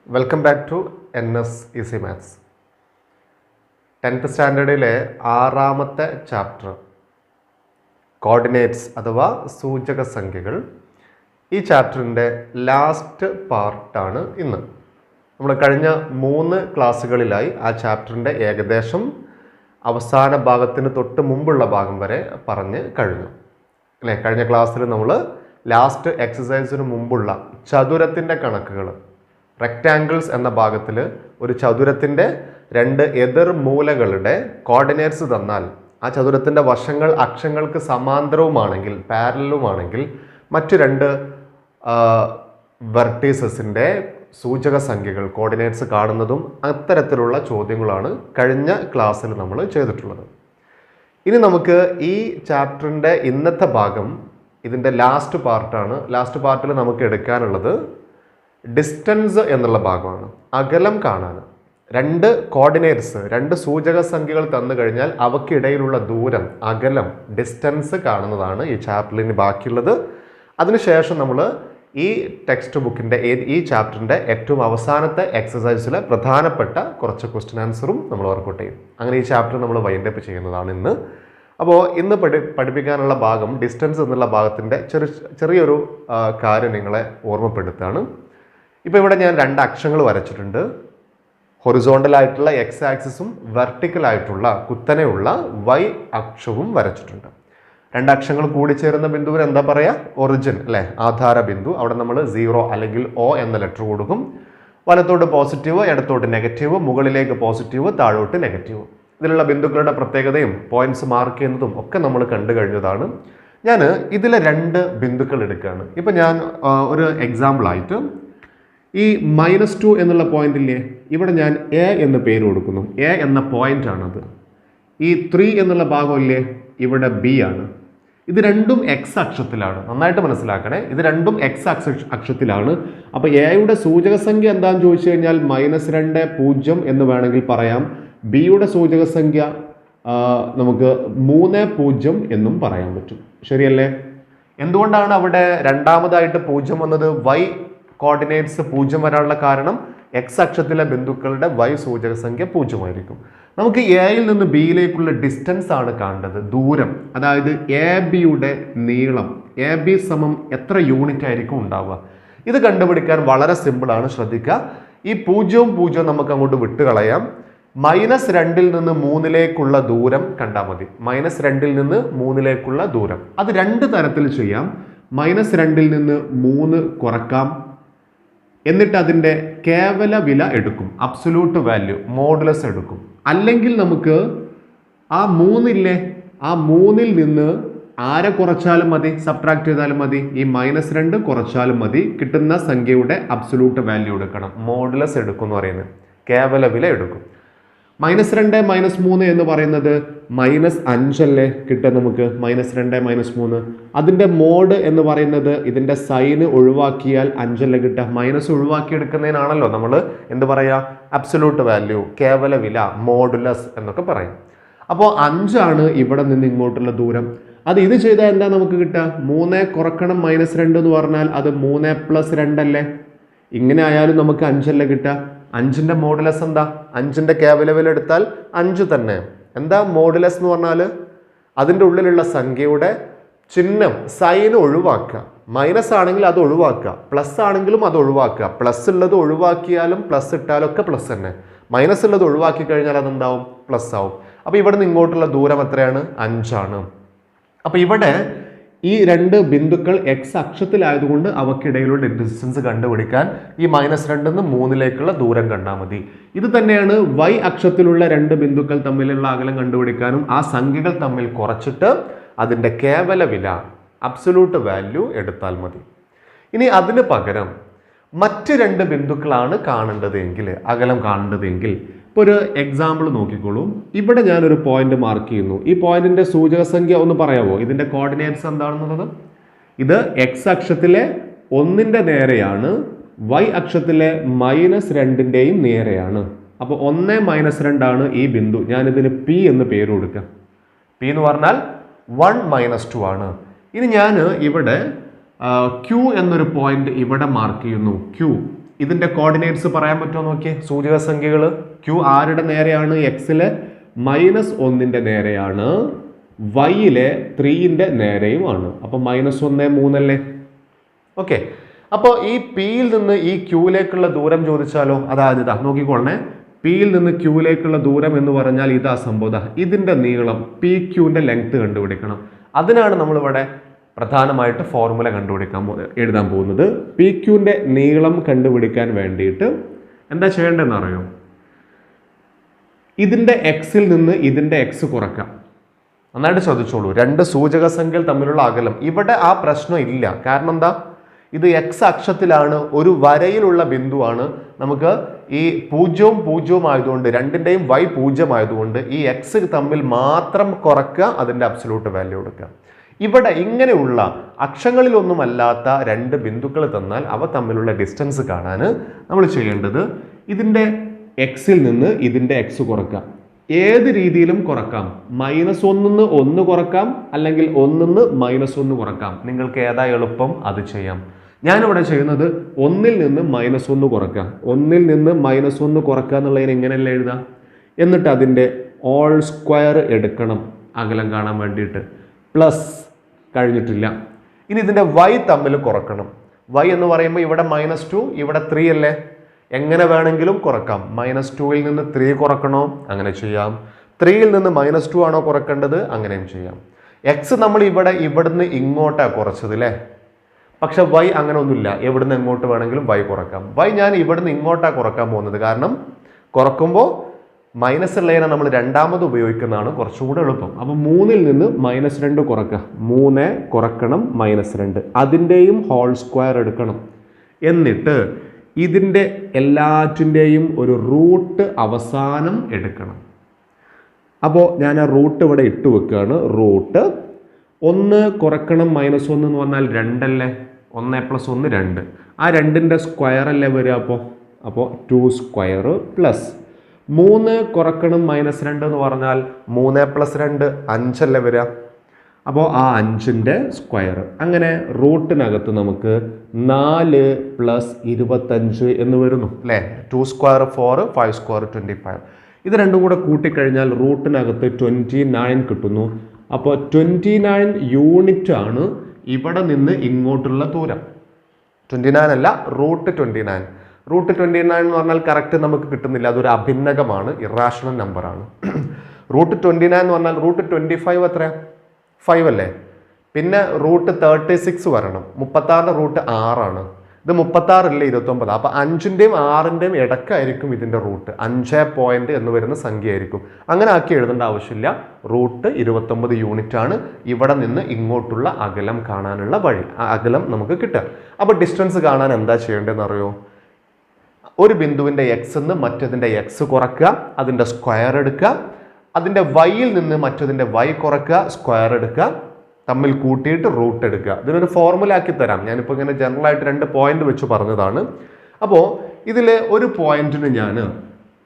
Welcome back to NS easy maths. 10th സ്റ്റാൻഡേർഡിലെ 6ാമത്തെ chapter coordinates അഥവാ സൂചക സംഖ്യകൾ. ഈ ചാപ്റ്ററിൻ്റെ ലാസ്റ്റ് പാർട്ടാണ് ഇന്ന്. നമ്മൾ കഴിഞ്ഞ 3 ക്ലാസ്സുകളിലായി ആ ചാപ്റ്ററിൻ്റെ ഏകദേശം അവസാന ഭാഗത്തിന് തൊട്ട് മുമ്പുള്ള ഭാഗം വരെ പറഞ്ഞ് കഴിഞ്ഞു അല്ലേ? കഴിഞ്ഞ ക്ലാസ്സിൽ നമ്മൾ ലാസ്റ്റ് എക്സസൈസിന് മുമ്പുള്ള ചതുരത്തിൻ്റെ കണക്കുകൾ, റെക്റ്റാങ്കിൾസ് എന്ന ഭാഗത്തിൽ ഒരു ചതുരത്തിൻ്റെ 2 എതിർ മൂലകളുടെ കോർഡിനേറ്റ്സ് തന്നാൽ ആ ചതുരത്തിൻ്റെ വശങ്ങൾ അക്ഷങ്ങൾക്ക് സമാന്തരവുമാണെങ്കിൽ, പാരലലുമാണെങ്കിൽ, മറ്റു 2 വെർട്ടീസസിൻ്റെ സൂചക സംഖ്യകൾ കോർഡിനേറ്റ്സ് കാണുന്നതും അത്തരത്തിലുള്ള ചോദ്യങ്ങളാണ് കഴിഞ്ഞ ക്ലാസ്സിൽ നമ്മൾ ചെയ്തിട്ടുള്ളത്. ഇനി നമുക്ക് ഈ ചാപ്റ്ററിൻ്റെ ഇന്നത്തെ ഭാഗം, ഇതിൻ്റെ ലാസ്റ്റ് പാർട്ടാണ്. ലാസ്റ്റ് പാർട്ടിൽ നമുക്ക് എടുക്കാനുള്ളത് ഡിസ്റ്റൻസ് എന്നുള്ള ഭാഗമാണ്. അകലം കാണാൻ 2 കോർഡിനേറ്റ്സ്, 2 സൂചക സംഖ്യകൾ തന്നു കഴിഞ്ഞാൽ അവയ്ക്കിടയിലുള്ള ദൂരം, അകലം, ഡിസ്റ്റൻസ് കാണുന്നതാണ് ഈ ചാപ്റ്ററിന് ബാക്കിയുള്ളത്. അതിനുശേഷം നമ്മൾ ഈ ടെക്സ്റ്റ് ബുക്കിൻ്റെ ഈ ചാപ്റ്ററിൻ്റെ ഏറ്റവും അവസാനത്തെ എക്സസൈസിലെ പ്രധാനപ്പെട്ട കുറച്ച് ക്വസ്റ്റ്യൻ ആൻസറും നമ്മൾ വർക്കൗട്ട് ചെയ്യും. അങ്ങനെ ഈ ചാപ്റ്റർ നമ്മൾ വൈൻഡപ്പ് ചെയ്യുന്നതാണ് ഇന്ന്. അപ്പോൾ ഇന്ന് പഠിപ്പിക്കാനുള്ള ഭാഗം ഡിസ്റ്റൻസ് എന്നുള്ള ഭാഗത്തിൻ്റെ ചെറിയൊരു കാര്യം നിങ്ങളെ ഓർമ്മപ്പെടുത്തുകയാണ്. ഇപ്പോൾ ഇവിടെ ഞാൻ 2 അക്ഷങ്ങൾ വരച്ചിട്ടുണ്ട്. ഹൊറിസോണ്ടലായിട്ടുള്ള എക്സ് ആക്സിസും വെർട്ടിക്കലായിട്ടുള്ള കുത്തനെയുള്ള വൈ അക്ഷവും വരച്ചിട്ടുണ്ട്. 2 അക്ഷങ്ങൾ കൂടിച്ചേരുന്ന ബിന്ദുവിന് എന്താ പറയുക? ഒറിജിൻ അല്ലേ? ആധാര ബിന്ദു. അവിടെ നമ്മൾ 0 അല്ലെങ്കിൽ O എന്ന ലെറ്റർ കൊടുക്കും. വലത്തോട്ട് പോസിറ്റീവ്, ഇടത്തോട്ട് നെഗറ്റീവ്, മുകളിലേക്ക് പോസിറ്റീവ്, താഴോട്ട് നെഗറ്റീവ്. ഇതിലുള്ള ബിന്ദുക്കളുടെ പ്രത്യേകതയും പോയിന്റ്സ് മാർക്ക് ചെയ്യുന്നതും ഒക്കെ നമ്മൾ കണ്ടു കഴിഞ്ഞതാണ്. ഞാൻ ഇതിലെ 2 ബിന്ദുക്കൾ എടുക്കുകയാണ്. ഇപ്പം ഞാൻ ഒരു എക്സാമ്പിളായിട്ട് ഈ -2 എന്നുള്ള പോയിന്റ് ഇല്ലേ, ഇവിടെ ഞാൻ A എന്ന് പേര് കൊടുക്കുന്നു. A എന്ന പോയിന്റ് ആണത്. ഈ 3 എന്നുള്ള ഭാഗം ഇല്ലേ, ഇവിടെ B ആണ്. ഇത് രണ്ടും X അക്ഷത്തിലാണ്. നന്നായിട്ട് മനസ്സിലാക്കണേ, ഇത് രണ്ടും X അക്ഷത്തിലാണ്. അപ്പോൾ എയുടെ സൂചക സംഖ്യ എന്താണെന്ന് ചോദിച്ചു കഴിഞ്ഞാൽ -2 0 എന്ന് വേണമെങ്കിൽ പറയാം. ബിയുടെ സൂചക സംഖ്യ നമുക്ക് 3 0 എന്നും പറയാൻ പറ്റും. ശരിയല്ലേ? എന്തുകൊണ്ടാണ് അവിടെ രണ്ടാമതായിട്ട് 0 വന്നത്? Y കോർഡിനേറ്റ്സ് 0 വരാനുള്ള കാരണം X അക്ഷത്തിലെ ബിന്ദുക്കളുടെ Y സൂചക സംഖ്യ 0 ആയിരിക്കും. നമുക്ക് എയിൽ നിന്ന് ബിയിലേക്കുള്ള ഡിസ്റ്റൻസ് ആണ് കാണേണ്ടത്, ദൂരം. അതായത് AB-യുടെ നീളം. AB സമം എത്ര യൂണിറ്റ് ആയിരിക്കും ഉണ്ടാവുക? ഇത് കണ്ടുപിടിക്കാൻ വളരെ സിമ്പിളാണ്. ശ്രദ്ധിക്കുക, ഈ 0 0 നമുക്ക് അങ്ങോട്ട് വിട്ടുകളയാം. -2 നിന്ന് 3ലേക്കുള്ള ദൂരം കണ്ടാൽ മതി. -2 നിന്ന് 3ലേക്കുള്ള ദൂരം അത് 2 തരത്തിൽ ചെയ്യാം. -2 നിന്ന് 3 കുറക്കാം, എന്നിട്ട് അതിൻ്റെ കേവല വില എടുക്കും, അബ്സൊല്യൂട്ട് വാല്യൂ, മോഡുലസ് എടുക്കും. അല്ലെങ്കിൽ നമുക്ക് ആ 3 ഇല്ലേ, ആ 3ൽ നിന്ന് ആരെ കുറച്ചാലും മതി, സബ്ട്രാക്ട് ചെയ്താലും മതി. ഈ -2 കുറച്ചാലും മതി. കിട്ടുന്ന സംഖ്യയുടെ അബ്സൊല്യൂട്ട് വാല്യൂ എടുക്കണം, മോഡുലസ് എടുക്കും എന്ന് പറയുന്നത്, കേവല വില എടുക്കും. -2 -3 എന്ന് പറയുന്നത് -5 അല്ലേ കിട്ടുക നമുക്ക്? -2 -3 അതിൻ്റെ മോഡ് എന്ന് പറയുന്നത് ഇതിൻ്റെ സൈന് ഒഴിവാക്കിയാൽ 5 അല്ലേ കിട്ടുക? മൈനസ് ഒഴിവാക്കി എടുക്കുന്നതിനാണല്ലോ നമ്മൾ എന്ത് പറയുക? അബ്സൊല്യൂട്ട് വാല്യൂ, കേവല വില, മോഡുലസ് എന്നൊക്കെ പറയും. അപ്പോൾ 5 ആണ് ഇവിടെ നിന്ന് ഇങ്ങോട്ടുള്ള ദൂരം. അത് ഇത് ചെയ്താൽ എന്താ നമുക്ക് കിട്ടുക? 3 കുറക്കണം -2 എന്ന് പറഞ്ഞാൽ അത് 3 + 2 അല്ലേ? ഇങ്ങനെ ആയാലും നമുക്ക് 5 അല്ലേ കിട്ടുക? 5ന്റെ മോഡുലസ് എന്താ? 5ന്റെ കേവല വില എടുത്താൽ 5 തന്നെ. എന്താ മോഡുലസ് എന്ന് പറഞ്ഞാൽ? അതിൻ്റെ ഉള്ളിലുള്ള സംഖ്യയുടെ ചിഹ്നം, സൈൻ ഒഴിവാക്കുക. മൈനസ് ആണെങ്കിൽ അത് ഒഴിവാക്കുക, പ്ലസ് ആണെങ്കിലും അത് ഒഴിവാക്കുക. പ്ലസ് ഉള്ളത് ഒഴിവാക്കിയാലും പ്ലസ് ഇട്ടാലും ഒക്കെ പ്ലസ് തന്നെ. മൈനസ് ഉള്ളത് ഒഴിവാക്കി കഴിഞ്ഞാൽ അതെന്താവും? പ്ലസ് ആവും. അപ്പോൾ ഇവിടെ നിന്ന് ഇങ്ങോട്ടുള്ള ദൂരം എത്രയാണ്? 5 ആണ്. അപ്പോൾ ഇവിടെ ഈ 2 ബിന്ദുക്കൾ X അക്ഷത്തിലായതുകൊണ്ട് അവയ്ക്കിടയിലുള്ള ഡിസ്റ്റൻസ് കണ്ടുപിടിക്കാൻ ഈ -2 നിന്ന് 3ലേക്കുള്ള ദൂരം കണ്ടാൽ മതി. ഇത് തന്നെയാണ് Y അക്ഷത്തിലുള്ള 2 ബിന്ദുക്കൾ തമ്മിലുള്ള അകലം കണ്ടുപിടിക്കാനും. ആ സംഖ്യകൾ തമ്മിൽ കുറച്ചിട്ട് അതിൻ്റെ കേവല വില, അബ്സൊല്യൂട്ട് വാല്യൂ എടുത്താൽ മതി. ഇനി അതിന് പകരം മറ്റ് 2 ബിന്ദുക്കളാണ് കാണേണ്ടത് എങ്കിൽ, അകലം കാണേണ്ടതെങ്കിൽ, ഇപ്പോൾ ഒരു എക്സാമ്പിൾ നോക്കിക്കോളൂ. ഇവിടെ ഞാനൊരു പോയിന്റ് മാർക്ക് ചെയ്യുന്നു. ഈ പോയിന്റിന്റെ സൂചക സംഖ്യ ഒന്ന് പറയാമോ? ഇതിന്റെ കോർഡിനേറ്റ്സ് എന്താണെന്നുള്ളത്? ഇത് X അക്ഷത്തിലെ 1ന്റെ നേരെയാണ്, Y അക്ഷത്തിലെ -2ന്റെയും നേരെയാണ്. അപ്പോൾ 1 -2 ആണ് ഈ ബിന്ദു. ഞാനിതിന് P എന്ന് പേര് കൊടുക്കാം. P എന്ന് പറഞ്ഞാൽ 1 -2 ആണ്. ഇനി ഞാൻ ഇവിടെ Q എന്നൊരു പോയിന്റ് ഇവിടെ മാർക്ക് ചെയ്യുന്നു. Q ഇതിന്റെ കോർഡിനേറ്റ്സ് പറയാൻ പറ്റുമോ നോക്കിയേ. സൂചക സംഖ്യകൾ ക്യൂ ആരുടെ നേരെയാണ്? എക്സിലെ -1 നേരെയാണ്, വൈയിലെ 3 നേരെയുമാണ്. അപ്പൊ -1 3 അല്ലേ? ഓക്കെ. അപ്പോൾ ഈ പിയിൽ നിന്ന് ഈ ക്യൂയിലേക്കുള്ള ദൂരം ചോദിച്ചാലോ? അതായത് ഇതാ നോക്കിക്കോളണേ, പിയിൽ നിന്ന് ക്യൂയിലേക്കുള്ള ദൂരം എന്ന് പറഞ്ഞാൽ ഇതാ സംഭവം. ഇതിന്റെ നീളം പി ക്യൂവിന്റെ ലെങ്ത് കണ്ടുപിടിക്കണം. അതിനാണ് നമ്മളിവിടെ പ്രധാനമായിട്ട് ഫോർമുല എഴുതാൻ പോകുന്നത്. പി ക്യൂവിന്റെ നീളം കണ്ടുപിടിക്കാൻ വേണ്ടിയിട്ട് എന്താ ചെയ്യേണ്ടതെന്ന് അറിയോ? ഇതിന്റെ എക്സിൽ നിന്ന് ഇതിന്റെ എക്സ് കുറക്കാം. നന്നായിട്ട് ശ്രദ്ധിച്ചോളൂ. രണ്ട് സൂചക സംഖ്യകൾ തമ്മിലുള്ള അകലം ഇവിടെ ആ പ്രശ്നം ഇല്ല. കാരണം എന്താ? ഇത് എക്സ് അക്ഷത്തിലാണ്, ഒരു വരയിലുള്ള ബിന്ദുവാണ്. നമുക്ക് ഈ 0 0 ആയതുകൊണ്ട് രണ്ടിൻ്റെയും y 0 ആയതുകൊണ്ട് ഈ എക്സ് തമ്മിൽ മാത്രം കുറക്കുക, അതിൻ്റെ അബ്സല്യൂട്ട് വാല്യൂ കൊടുക്കുക. ഇവിടെ ഇങ്ങനെയുള്ള അക്ഷങ്ങളിലൊന്നുമല്ലാത്ത രണ്ട് ബിന്ദുക്കൾ തന്നാൽ അവ തമ്മിലുള്ള ഡിസ്റ്റൻസ് കാണാൻ നമ്മൾ ചെയ്യേണ്ടത് ഇതിൻ്റെ എക്സിൽ നിന്ന് ഇതിൻ്റെ എക്സ് കുറക്കാം. ഏത് രീതിയിലും കുറക്കാം. -1 1 കുറക്കാം, അല്ലെങ്കിൽ 1 -1 കുറക്കാം. നിങ്ങൾക്ക് ഏതാ എളുപ്പം അത് ചെയ്യാം. ഞാനിവിടെ ചെയ്യുന്നത് 1 നിന്ന് -1 കുറക്കാം. 1 നിന്ന് -1 കുറക്കുക എന്നുള്ളതിന് എങ്ങനെയല്ല എഴുതാം? എന്നിട്ട് അതിൻ്റെ ഓൾ സ്ക്വയർ എടുക്കണം അകലം കാണാൻ വേണ്ടിയിട്ട്. പ്ലസ് കഴിഞ്ഞിട്ടില്ല. ഇനി ഇതിൻ്റെ y തമ്മിൽ കുറക്കണം. y എന്ന് പറയുമ്പോൾ ഇവിടെ -2, ഇവിടെ 3 അല്ലേ? എങ്ങനെ വേണമെങ്കിലും കുറക്കാം. -2ൽ നിന്ന് 3 കുറക്കണോ? അങ്ങനെ ചെയ്യാം. 3ൽ നിന്ന് -2 ആണോ കുറക്കേണ്ടത്? അങ്ങനെയും ചെയ്യാം. എക്സ് നമ്മൾ ഇവിടുന്ന് ഇങ്ങോട്ടാണ് കുറച്ചത് അല്ലേ? പക്ഷെ y അങ്ങനെ ഒന്നുമില്ല. എവിടുന്ന് എങ്ങോട്ട് വേണമെങ്കിലും y കുറക്കാം. y ഞാൻ ഇവിടുന്ന് ഇങ്ങോട്ടാണ് കുറക്കാൻ പോകുന്നത്. കാരണം കുറക്കുമ്പോൾ മൈനസ് ഉള്ളതിനെ നമ്മൾ രണ്ടാമത് ഉപയോഗിക്കുന്നതാണ് കുറച്ചുകൂടെ എളുപ്പം. അപ്പം 3ൽ നിന്ന് -2 കുറക്കുക. 3 കുറക്കണം -2, അതിൻ്റെയും ഹോൾ സ്ക്വയർ എടുക്കണം. എന്നിട്ട് ഇതിൻ്റെ എല്ലാറ്റിൻ്റെയും ഒരു റൂട്ട് അവസാനം എടുക്കണം. അപ്പോൾ ഞാൻ ആ റൂട്ട് ഇവിടെ ഇട്ട് വെക്കുകയാണ്. റൂട്ട് 1 കുറക്കണം -1 എന്ന് പറഞ്ഞാൽ 2 അല്ലേ? 1 + 1 2. ആ 2ൻ്റെ സ്ക്വയർ അല്ലേ വരിക? അപ്പോൾ 2 സ്ക്വയർ പ്ലസ് 3 കുറക്കണം -2 എന്ന് പറഞ്ഞാൽ 3 + 2 5 അല്ലേ വരിക? അപ്പോൾ ആ 5ൻ്റെ സ്ക്വയർ. അങ്ങനെ റൂട്ടിനകത്ത് നമുക്ക് 4 + 25 എന്ന് വരുന്നു അല്ലേ? 2 സ്ക്വയർ 4, 5 സ്ക്വയർ 25. ഇത് രണ്ടും കൂടെ കൂട്ടിക്കഴിഞ്ഞാൽ റൂട്ടിനകത്ത് 29 കിട്ടുന്നു. അപ്പോൾ 29 യൂണിറ്റ് ആണ് ഇവിടെ നിന്ന് ഇങ്ങോട്ടുള്ള ദൂരം. 29 അല്ല, റൂട്ട് 29. റൂട്ട് 29 എന്ന് പറഞ്ഞാൽ കറക്റ്റ് നമുക്ക് കിട്ടുന്നില്ല. അതൊരു അഭിന്നകമാണ്, ഇറാഷണൽ നമ്പറാണ്. റൂട്ട് 29 എന്ന് പറഞ്ഞാൽ റൂട്ട് 25 എത്രയാ? 5 അല്ലേ? പിന്നെ റൂട്ട് 36 വരണം. 36ന്റെ റൂട്ട് 6 ആണ്. ഇത് 36 അല്ലേ 29. അപ്പോൾ 5ൻ്റെയും 6ൻ്റെയും ഇടക്കായിരിക്കും ഇതിൻ്റെ റൂട്ട്. 5 പോയിന്റ് എന്ന് വരുന്ന സംഖ്യ ആയിരിക്കും. അങ്ങനെ ആക്കി എഴുതേണ്ട ആവശ്യമില്ല. റൂട്ട് 29 യൂണിറ്റ് ആണ് ഇവിടെ നിന്ന് ഇങ്ങോട്ടുള്ള അകലം കാണാനുള്ള വഴി. ആ അകലം നമുക്ക് കിട്ടുക. അപ്പോൾ ഡിസ്റ്റൻസ് കാണാൻ എന്താ ചെയ്യേണ്ടതെന്ന് അറിയോ? ഒരു ബിന്ദുവിൻ്റെ എക്സ് നിന്ന് മറ്റതിൻ്റെ എക്സ് കുറക്കുക, അതിൻ്റെ സ്ക്വയർ എടുക്കുക. അതിൻ്റെ വൈയിൽ നിന്ന് മറ്റതിൻ്റെ വൈ കുറക്കുക, സ്ക്വയർ എടുക്കുക, തമ്മിൽ കൂട്ടിയിട്ട് റൂട്ട് എടുക്കുക. ഇതിനൊരു ഫോർമുല ആക്കി തരാം. ഞാനിപ്പോൾ ഇങ്ങനെ ജനറൽ ആയിട്ട് 2 പോയിന്റ് വെച്ച് പറഞ്ഞതാണ്. അപ്പോൾ ഇതിൽ ഒരു പോയിന്റിന് ഞാൻ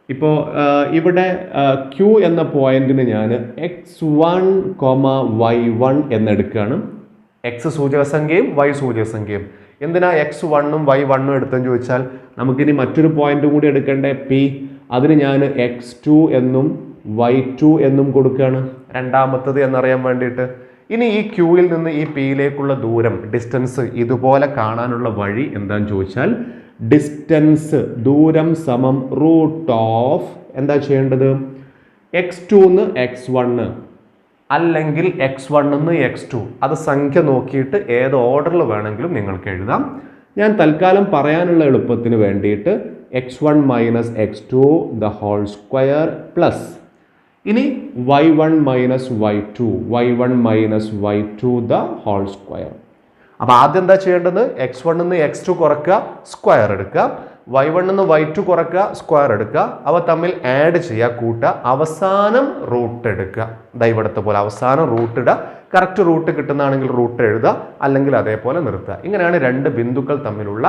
ഇപ്പോൾ ഇവിടെ Q എന്ന പോയിന്റിന് ഞാൻ x1, y1 എന്നെടുക്കുകയാണ്. എക്സ് സൂചക സംഖ്യയും y സൂചക സംഖ്യയും. എന്തിനാ x1ഉം y1ഉം എടുത്തെന്ന് ചോദിച്ചാൽ നമുക്കിനി മറ്റൊരു പോയിന്റ് കൂടി എടുക്കേണ്ട P. അതിന് ഞാൻ x2 എന്നും y2 എന്നും കൊടുക്കുകയാണ്, രണ്ടാമത്തത് എന്നറിയാൻ വേണ്ടിയിട്ട്. ഇനി ഈ ക്യൂയിൽ നിന്ന് ഈ പിയിലേക്കുള്ള ദൂരം, ഡിസ്റ്റൻസ് ഇതുപോലെ കാണാനുള്ള വഴി എന്താണെന്ന് ചോദിച്ചാൽ ഡിസ്റ്റൻസ് ദൂരം സമം റൂട്ട് ഓഫ് എന്താ ചെയ്യേണ്ടത്? x2 x1 അല്ലെങ്കിൽ x1 x2. അത് സംഖ്യ നോക്കിയിട്ട് ഏത് ഓർഡറിൽ വേണമെങ്കിലും നിങ്ങൾക്ക് എഴുതാം. ഞാൻ തൽക്കാലം പറയാനുള്ള എളുപ്പത്തിന് വേണ്ടിയിട്ട് x1 - x2 the whole square plus ഇനി y1 - y2 y2 the whole square. അപ്പോൾ ആദ്യം എന്താ ചെയ്യേണ്ടത്? x1 x2 കുറക്കുക, സ്ക്വയർ എടുക്കുക. y1 y2 കുറക്കുക, സ്ക്വയർ എടുക്കുക. അവ തമ്മിൽ ആഡ് ചെയ്യുക, കൂട്ടുക. അവസാനം റൂട്ട് എടുക്കുക. ദാ ഇവിടുത്തെ പോലെ അവസാനം റൂട്ട് ഇടുക. കറക്റ്റ് റൂട്ട് കിട്ടുന്നതാണെങ്കിൽ റൂട്ട് എഴുതുക, അല്ലെങ്കിൽ അതേപോലെ നിർത്തുക. ഇങ്ങനെയാണ് രണ്ട് ബിന്ദുക്കൾ തമ്മിലുള്ള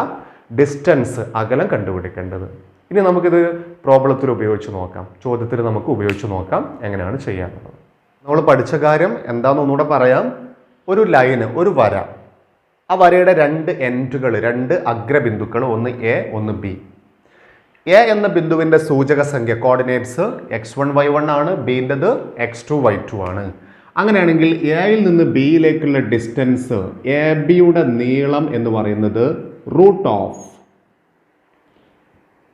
ഡിസ്റ്റൻസ്, അകലം കണ്ടുപിടിക്കേണ്ടത്. ഇനി നമുക്കിത് പ്രോബ്ലത്തിൽ ഉപയോഗിച്ച് നോക്കാം. ചോദ്യത്തിൽ നമുക്ക് ഉപയോഗിച്ച് നോക്കാം എങ്ങനെയാണ് ചെയ്യാനുള്ളത്. നമ്മൾ പഠിച്ച കാര്യം എന്താണെന്ന് ഒന്നുകൂടെ പറയാം. ഒരു ലൈന്, ഒരു വര ആ വരയുടെ രണ്ട് എൻഡുകൾ, രണ്ട് അഗ്രബിന്ദുക്കൾ, ഒന്ന് എ ഒന്ന് ബി. എ എന്ന ബിന്ദുവിൻ്റെ സൂചക സംഖ്യ കോർഡിനേറ്റ്സ് x1y1 ആണ്, ബിൻ്റെത് x2y2 ആണ്. അങ്ങനെയാണെങ്കിൽ എയിൽ നിന്ന് ബിയിലേക്കുള്ള ഡിസ്റ്റൻസ് എ ബിയുടെ നീളം എന്ന് പറയുന്നത് റൂട്ട് ഓഫ്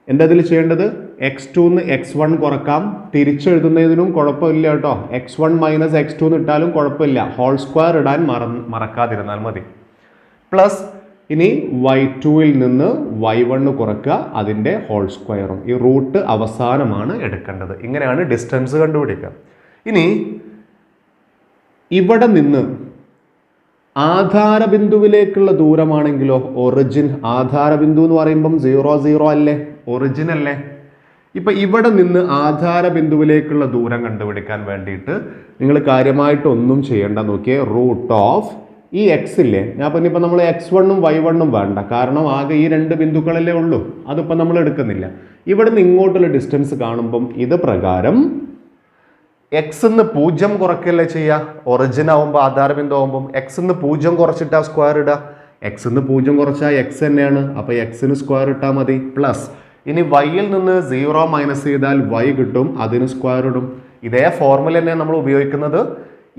എന്താ ഇതിൽ ചെയ്യേണ്ടത്? x2 x1 കുറക്കാം. തിരിച്ചെഴുതുന്നതിനും കുഴപ്പമില്ല കേട്ടോ. x1 മൈനസ് x2 ഇട്ടാലും കുഴപ്പമില്ല. ഹോൾ സ്ക്വയർ ഇടാൻ മറക്കാതിരുന്നാൽ മതി. പ്ലസ് ഇനി y2ൽ നിന്ന് y1 കുറക്കുക, അതിൻ്റെ ഹോൾ സ്ക്വയറും. ഈ റൂട്ട് അവസാനമാണ് എടുക്കേണ്ടത്. ഇങ്ങനെയാണ് ഡിസ്റ്റൻസ് കണ്ടുപിടിക്കുക. ഇനി ഇവിടെ നിന്ന് ആധാരബിന്ദുവിലേക്കുള്ള ദൂരമാണെങ്കിലോ, ഒറിജിൻ ആധാരബിന്ദു എന്ന് പറയുമ്പം 0 0 അല്ലേ, ഒറിജിൻ അല്ലേ. ഇപ്പം ഇവിടെ നിന്ന് ആധാരബിന്ദുവിലേക്കുള്ള ദൂരം കണ്ടുപിടിക്കാൻ വേണ്ടിയിട്ട് നിങ്ങൾ കാര്യമായിട്ടൊന്നും ചെയ്യേണ്ട. നോക്കിയേ, റൂട്ട് ഓഫ് ഈ എക്സ് ഇല്ലേ, ഞാൻ പറഞ്ഞിപ്പോൾ നമ്മൾ x1 y1 വേണ്ട, കാരണം ആകെ ഈ രണ്ട് ബിന്ദുക്കളല്ലേ ഉള്ളൂ. അതിപ്പോൾ നമ്മൾ എടുക്കുന്നില്ല. ഇവിടെ നിന്ന് ഇങ്ങോട്ടുള്ള ഡിസ്റ്റൻസ് കാണുമ്പം ഇത് പ്രകാരം എക്സിന്ന് 0 കുറയ്ക്കല്ലേ ചെയ്യുക. ഒറിജിൻ ആവുമ്പോൾ, ആധാരബിന്ദു ആവുമ്പം എക്സിന്ന് 0 കുറച്ചിട്ടാ സ്ക്വയർ ഇടുക. എക്സിന്ന് 0 കുറച്ചാൽ എക്സ് തന്നെയാണ്, അപ്പോൾ എക്സിന് സ്ക്വയർ ഇട്ടാൽ മതി. പ്ലസ് ഇനി വൈയിൽ നിന്ന് 0 മൈനസ് ചെയ്താൽ y കിട്ടും, അതിന് സ്ക്വയർ ഇടും. ഇതേ ഫോർമുല തന്നെയാണ് നമ്മൾ ഉപയോഗിക്കുന്നത്.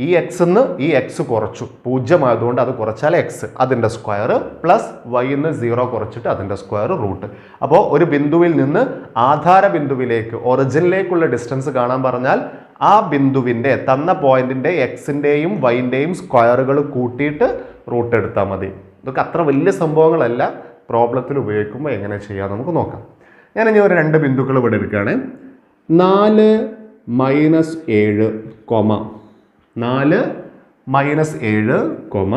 ഈ എക്സിന്ന് ഈ എക്സ് കുറച്ചു, 0 ആയതുകൊണ്ട് അത് കുറച്ചാൽ എക്സ്, അതിൻ്റെ സ്ക്വയർ, പ്ലസ് വൈന്ന് 0 കുറച്ചിട്ട് അതിൻ്റെ സ്ക്വയർ റൂട്ട്. അപ്പോൾ ഒരു ബിന്ദുവിൽ നിന്ന് ആധാര ബിന്ദുവിലേക്ക്, ഒറിജിനിലേക്കുള്ള ഡിസ്റ്റൻസ് കാണാൻ പറഞ്ഞാൽ ആ ബിന്ദുവിൻ്റെ തന്ന പോയിന്റിൻ്റെ എക്സിൻ്റെയും വൈൻ്റെയും സ്ക്വയറുകൾ കൂട്ടിയിട്ട് റൂട്ട് എടുത്താൽ മതി. ഇതൊക്കെ അത്ര വലിയ സംഭവങ്ങളല്ല, പ്രോബ്ലത്തിൽ ഉപയോഗിക്കുമ്പോൾ എങ്ങനെ ചെയ്യാം നമുക്ക് നോക്കാം. ഞാനിനി ഒരു രണ്ട് ബിന്ദുക്കൾ ഇവിടെ എടുക്കുകയാണ്. 4 minus 7 comma 4 minus 7 comma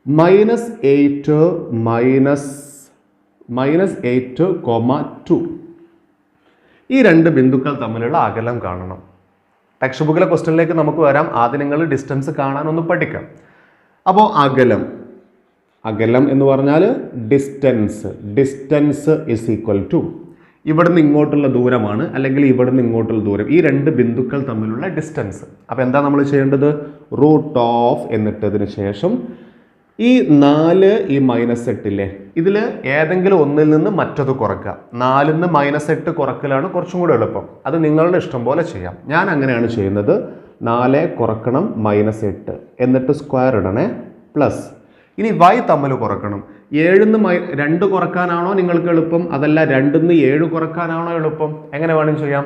-8 -8 comma 2. ഈ രണ്ട് ബിന്ദുക്കൾ തമ്മിലുള്ള അകലം കാണണം. ടെക്സ്റ്റ് ബുക്കിലെ ക്വസ്റ്റ്യനിലേക്ക് നമുക്ക് വരാം. ആദ്യം നിങ്ങൾ ഡിസ്റ്റൻസ് കാണാനൊന്ന് പഠിക്കാം. അപ്പോൾ അകലം എന്ന് പറഞ്ഞാൽ ഡിസ്റ്റൻസ് ഇസ് ഈക്വൽ ടു ഇവിടുന്ന് ഇങ്ങോട്ടുള്ള ദൂരമാണ്, അല്ലെങ്കിൽ ഇവിടുന്ന് ഇങ്ങോട്ടുള്ള ദൂരം, ഈ രണ്ട് ബിന്ദുക്കൾ തമ്മിലുള്ള ഡിസ്റ്റൻസ്. അപ്പോൾ എന്താ നമ്മൾ ചെയ്യേണ്ടത്? റൂട്ട് ഓഫ് എന്നിട്ടതിന് ശേഷം ഈ 4 ഈ -8 ഇല്ലേ, ഇതിൽ ഏതെങ്കിലും ഒന്നിൽ നിന്ന് മറ്റത് കുറക്കുക. 4ൽ നിന്ന് -8 കുറക്കലാണ് കുറച്ചും കൂടെ എളുപ്പം. അത് നിങ്ങളുടെ ഇഷ്ടം പോലെ ചെയ്യാം. ഞാൻ അങ്ങനെയാണ് ചെയ്യുന്നത്. 4 കുറക്കണം -8 എന്നിട്ട് സ്ക്വയർ ഇടണേ, പ്ലസ് ഇനി y തമ്മിൽ കുറക്കണം. 7 നിന്ന് 2 കുറക്കാനാണോ നിങ്ങൾക്ക് എളുപ്പം, അതല്ല 2 നിന്ന് 7 കുറക്കാനാണോ എളുപ്പം? എങ്ങനെ വേണമെങ്കിലും ചെയ്യാം.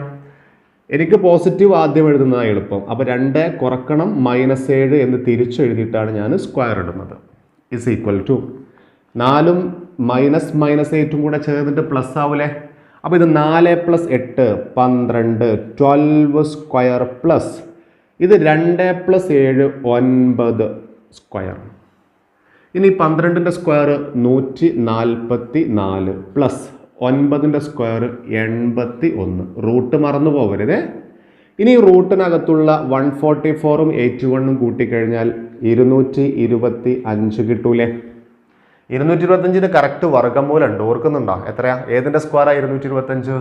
എനിക്ക് പോസിറ്റീവ് ആദ്യം എഴുതുന്നതാണ് എളുപ്പം. അപ്പോൾ 2 കുറക്കണം -7 എന്ന് തിരിച്ചെഴുതിയിട്ടാണ് ഞാൻ സ്ക്വയർ ഇടുന്നത്. ഇസ് ഈക്വൽ ടു 4ഉം -8ഉം കൂടെ ചേർന്നിട്ട് പ്ലസ് ആവൂലേ. അപ്പോൾ ഇത് 4 + 8 12 12 സ്ക്വയർ, പ്ലസ് ഇത് 2 + 7 9 സ്ക്വയർ. ഇനി 12ൻ്റെ സ്ക്വയർ 144 പ്ലസ് 9ൻ്റെ സ്ക്വയർ 81. റൂട്ട് മറന്നു പോകരുതേ. ഇനി റൂട്ടിനകത്തുള്ള 144ഉം 81ഉം കൂട്ടിക്കഴിഞ്ഞാൽ 225 കിട്ടൂലേ. 225ന് കറക്റ്റ് വർഗ്ഗമൂലമുണ്ട്, ഓർക്കുന്നുണ്ടോ? എത്രയാ? ഏതിൻ്റെ സ്ക്വയറാണ് 225?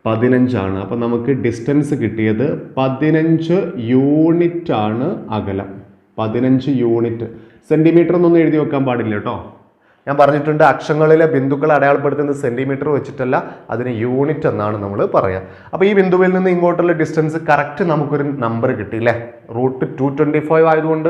15 ആണ്. അപ്പോൾ നമുക്ക് ഡിസ്റ്റൻസ് കിട്ടിയത് 15 യൂണിറ്റ് ആണ് അകലം. 15 യൂണിറ്റ്. സെൻറ്റിമീറ്റർ എന്നൊന്നും എഴുതി വെക്കാൻ പാടില്ല കേട്ടോ. ഞാൻ പറഞ്ഞിട്ടുണ്ട്, അക്ഷങ്ങളിലെ ബിന്ദുക്കൾ അടയാളപ്പെടുത്തുന്നത് സെൻറ്റിമീറ്റർ വെച്ചിട്ടല്ല, അതിന് യൂണിറ്റ് എന്നാണ് നമ്മൾ പറയുക. അപ്പോൾ ഈ ബിന്ദുവിൽ നിന്ന് ഇങ്ങോട്ടുള്ള ഡിസ്റ്റൻസ് കറക്റ്റ് നമുക്കൊരു നമ്പർ കിട്ടിയില്ലേ. റൂട്ട് 225 ആയതുകൊണ്ട്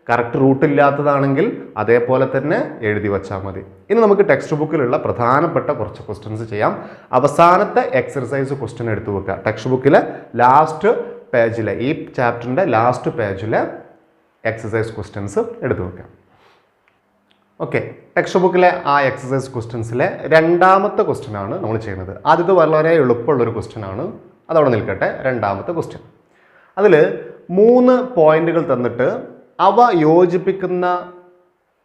കറക്റ്റ് റൂട്ട് ഇല്ലാത്തതാണെങ്കിൽ അതേപോലെ തന്നെ എഴുതി വെച്ചാൽ മതി. ഇനി നമുക്ക് ടെക്സ്റ്റ് ബുക്കിലുള്ള പ്രധാനപ്പെട്ട കുറച്ച് ക്വസ്റ്റ്യൻസ് ചെയ്യാം. അവസാനത്തെ എക്സർസൈസ് ക്വസ്റ്റ്യൻ എടുത്തു വെക്കുക. ടെക്സ്റ്റ് ബുക്കിലെ ലാസ്റ്റ് പേജിലെ, ഈ ചാപ്റ്ററിൻ്റെ ലാസ്റ്റ് പേജിലെ എക്സസൈസ് ക്വസ്റ്റ്യൻസ് എടുത്തു വെക്കാം. ഓക്കെ, ടെക്സ്റ്റ് ബുക്കിലെ ആ എക്സസൈസ് ക്വസ്റ്റ്യൻസിലെ രണ്ടാമത്തെ ക്വസ്റ്റ്യൻ ആണ് നമ്മൾ ചെയ്യുന്നത്. ആദ്യത്തെ വളരെ എളുപ്പമുള്ളൊരു ക്വസ്റ്റ്യൻ ആണ്, അതവിടെ നിൽക്കട്ടെ. രണ്ടാമത്തെ ക്വസ്റ്റ്യൻ, അതിൽ 3 പോയിന്റുകൾ തന്നിട്ട് അവ യോജിപ്പിക്കുന്ന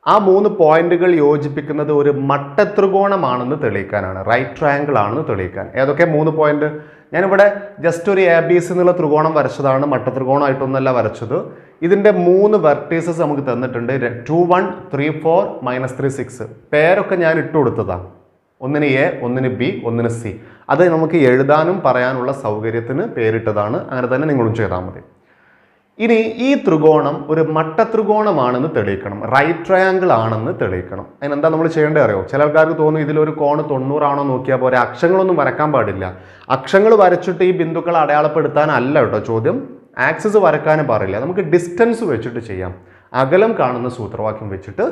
ആ 3 പോയിന്റുകൾ യോജിപ്പിക്കുന്നത് ഒരു മട്ടത്രികോണമാണെന്ന് തെളിയിക്കാനാണ്, റൈറ്റ് ട്രയാങ്കിൾ ആണെന്ന് തെളിയിക്കാൻ. ഏതൊക്കെ 3 പോയിന്റ്? ഞാനിവിടെ ജസ്റ്റ് ഒരു ABC എന്നുള്ള ത്രികോണം വരച്ചതാണ്, മട്ടത്രികോണമായിട്ടൊന്നല്ല വരച്ചത്. ഇതിൻ്റെ 3 വെർട്ടീസസ് നമുക്ക് തന്നിട്ടുണ്ട്. 2 1 3 4 -3 6. പേരൊക്കെ ഞാൻ ഇട്ട് കൊടുത്തതാണ്. ഒന്നിന് എ, ഒന്നിന് ബി, ഒന്നിന് സി. അത് നമുക്ക് എഴുതാനും പറയാനുള്ള സൗകര്യത്തിന് പേരിട്ടതാണ്. അങ്ങനെ തന്നെ നിങ്ങളും ചെയ്താൽ മതി. ഇനി ഈ ത്രികോണം ഒരു മട്ടത്രികോണമാണെന്ന് തെളിയിക്കണം, റൈറ്റ് ട്രയാങ്കിൾ ആണെന്ന് തെളിയിക്കണം. അതിനെന്താ നമ്മൾ ചെയ്യേണ്ടത് അറിയോ? ചില ആൾക്കാർക്ക് തോന്നും ഇതിലൊരു കോണ് 90 ആണോ നോക്കിയാൽ പോരെ, അക്ഷങ്ങളൊന്നും വരക്കാൻ പാടില്ല. അക്ഷങ്ങൾ വരച്ചിട്ട് ഈ ബിന്ദുക്കൾ അടയാളപ്പെടുത്താനല്ല കേട്ടോ ചോദ്യം, ആക്സിസ് വരക്കാനും പാടില്ല. നമുക്ക് ഡിസ്റ്റൻസ് വെച്ചിട്ട് ചെയ്യാം, അകലം കാണുന്ന സൂത്രവാക്യം വെച്ചിട്ട്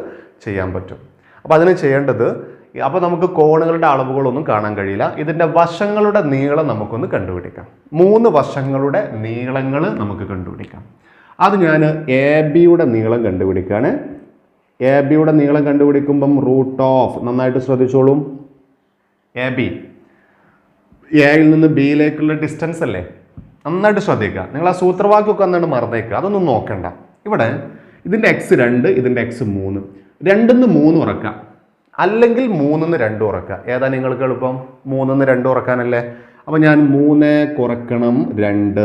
ചെയ്യാൻ പറ്റും. അപ്പോൾ അതിന് ചെയ്യേണ്ടത്, അപ്പോൾ നമുക്ക് കോണുകളുടെ അളവുകളൊന്നും കാണാൻ കഴിയില്ല. ഇതിൻ്റെ വശങ്ങളുടെ നീളം നമുക്കൊന്ന് കണ്ടുപിടിക്കാം. 3 വശങ്ങളുടെ നീളങ്ങൾ നമുക്ക് കണ്ടുപിടിക്കാം. അത് ഞാൻ എ ബിയുടെ നീളം കണ്ടുപിടിക്കുകയാണ്. എ ബിയുടെ നീളം കണ്ടുപിടിക്കുമ്പം റൂട്ട് ഓഫ്, നന്നായിട്ട് ശ്രദ്ധിച്ചോളൂ, എ ബി എയിൽ നിന്ന് ബിയിലേക്കുള്ള ഡിസ്റ്റൻസ് അല്ലേ, നന്നായിട്ട് ശ്രദ്ധിക്കുക. നിങ്ങൾ ആ സൂത്രവാക്യമൊക്കെ ഒന്നാണ് മറന്നേക്കുക, അതൊന്നും നോക്കണ്ട. ഇവിടെ ഇതിൻ്റെ x 2, ഇതിൻ്റെ x 3, 2 3 ഉറക്കാം, അല്ലെങ്കിൽ 3 2 ഉറക്കുക. ഏതാ നിങ്ങൾക്ക് എളുപ്പം? 3 2 ഉറക്കാനല്ലേ. അപ്പോൾ ഞാൻ 3 കുറക്കണം 2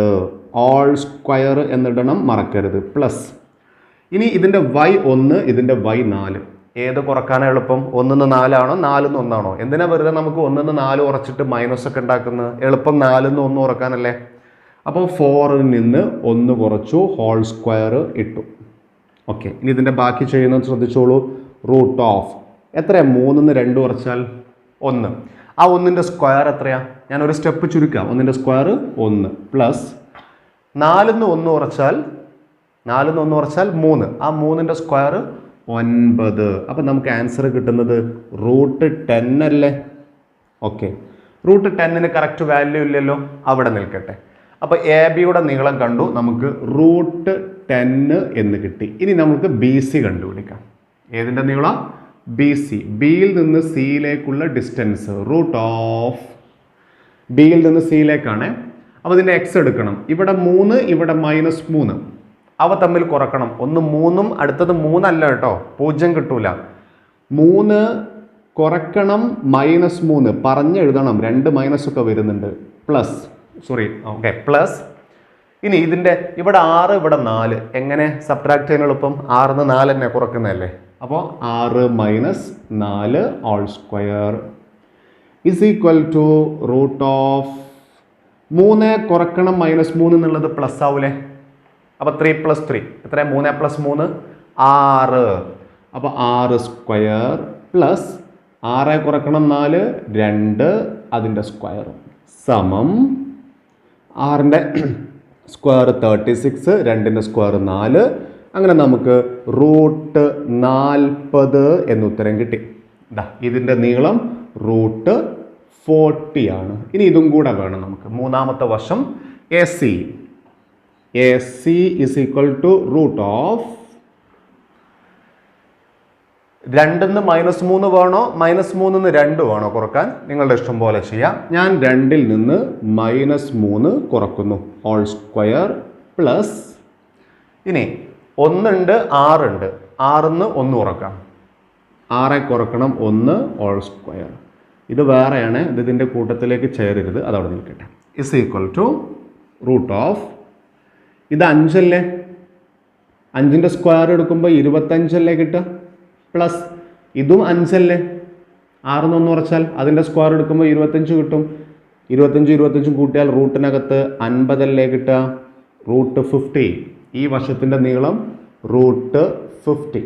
ഓൾ സ്ക്വയർ എന്നിടണം, മറക്കരുത്, പ്ലസ്. ഇനി ഇതിൻ്റെ y 1, ഇതിൻ്റെ y 4. ഏത് കുറക്കാനാണ് എളുപ്പം? 1 4 ആണോ 4 1 ആണോ? എന്തിനാ വെറുതെ നമുക്ക് 1 4 ഉറച്ചിട്ട് മൈനസ് ഒക്കെ ഉണ്ടാക്കുന്നത്? എളുപ്പം 4 1 ഉറക്കാനല്ലേ. അപ്പോൾ 4ൽ നിന്ന് 1 കുറച്ചു, ഹോൾ സ്ക്വയർ ഇട്ടു. ഓക്കെ, ഇനി ഇതിൻ്റെ ബാക്കി ചെയ്യുന്നത് ശ്രദ്ധിച്ചോളൂ. റൂട്ട് ഓഫ് എത്രയാ? 3 2 കുറച്ചാൽ 1. ആ 1ൻ്റെ സ്ക്വയർ എത്രയാ? ഞാൻ ഒരു സ്റ്റെപ്പ് ചുരുക്കാം. 1ൻ്റെ സ്ക്വയർ 1 പ്ലസ് 4 1 കുറച്ചാൽ 3. ആ 3ൻ്റെ സ്ക്വയർ 9. അപ്പം നമുക്ക് ആൻസർ കിട്ടുന്നത് റൂട്ട് 10 അല്ലേ. ഓക്കെ, റൂട്ട് 10ന് കറക്റ്റ് വാല്യൂ ഇല്ലല്ലോ, അവിടെ നിൽക്കട്ടെ. അപ്പോൾ എ ബിയുടെ നീളം കണ്ടു, നമുക്ക് റൂട്ട് 10 എന്ന് കിട്ടി. ഇനി നമുക്ക് ബി സി കണ്ടുപിടിക്കാം. ഏതിൻ്റെ നീളം? B C. ബിയിൽ നിന്ന് സിയിലേക്കുള്ള ഡിസ്റ്റൻസ് റൂട്ട് ഓഫ്, ബിയിൽ നിന്ന് സിയിലേക്കാണ്. അപ്പോൾ ഇതിൻ്റെ എക്സ് എടുക്കണം. ഇവിടെ 3, ഇവിടെ -3, അവ തമ്മിൽ കുറക്കണം. ഒന്ന് 3ഉം അടുത്തത് 3 അല്ല കേട്ടോ, 0 കിട്ടൂല. 3 കുറക്കണം -3, പറഞ്ഞെഴുതണം, 2 മൈനസ് ഒക്കെ വരുന്നുണ്ട്, പ്ലസ്, സോറി, ഓക്കെ, പ്ലസ്. ഇനി ഇതിൻ്റെ ഇവിടെ 6, ഇവിടെ 4, എങ്ങനെ സബ്ട്രാക്ട് ചെയ്യാൻ എളുപ്പം? 6ന്ന് 4 തന്നെ കുറക്കുന്നതല്ലേ. അപ്പോൾ 6 - 4 whole square is equal to root of 3 കുറക്കണം -3 എന്നുള്ളത് പ്ലസ് ആവൂലേ. അപ്പോൾ 3 + 3 എത്ര? 3 + 3 6. അപ്പോൾ 6 സ്ക്വയർ പ്ലസ് 6 കുറക്കണം 4 2, അതിൻ്റെ സ്ക്വയർ സമം 6ൻ്റെ സ്ക്വയർ 36, 2ൻ്റെ സ്ക്വയർ 4. അങ്ങനെ നമുക്ക് റൂട്ട് 40 എന്ന് ഉത്തരം കിട്ടി. ഇതിൻ്റെ നീളം റൂട്ട് 40 ആണ്. ഇനി ഇതും കൂടെ വേണം നമുക്ക്. മൂന്നാമത്തെ വശം A C. A C is equal to root of 2ന്ന് -3 വേണോ -3ന്ന് 2 വേണോ കുറക്കാൻ? നിങ്ങളുടെ ഇഷ്ടം പോലെ ചെയ്യാം. ഞാൻ 2ൽ നിന്ന് -3 കുറക്കുന്നു, ഹോൾ സ്ക്വയർ പ്ലസ്. ഇനി 1 ഉണ്ട് 6 ഉണ്ട്, 6ന്ന് 1 കുറക്കാം, 6 കുറക്കണം 1 ഹോൾ സ്ക്വയർ. ഇത് വേറെയാണ്, ഇത് ഇതിൻ്റെ കൂട്ടത്തിലേക്ക് ചേരരുത്, അതവിടെ നിൽക്കട്ടെ. Is equal to root of, ഇത് 5 അല്ലേ, 5ൻ്റെ സ്ക്വയർ എടുക്കുമ്പോൾ 25 അല്ലേ കിട്ടുക, പ്ലസ് ഇതും 5 അല്ലേ, 6ന്ന് 1 കുറച്ചാൽ അതിൻ്റെ സ്ക്വയർ എടുക്കുമ്പോൾ 25 കിട്ടും. 25 കൂട്ടിയാൽ റൂട്ടിനകത്ത് 50 അല്ലേ കിട്ടുക, റൂട്ട് 50. ഈ വശത്തിൻ്റെ നീളം റൂട്ട് 50.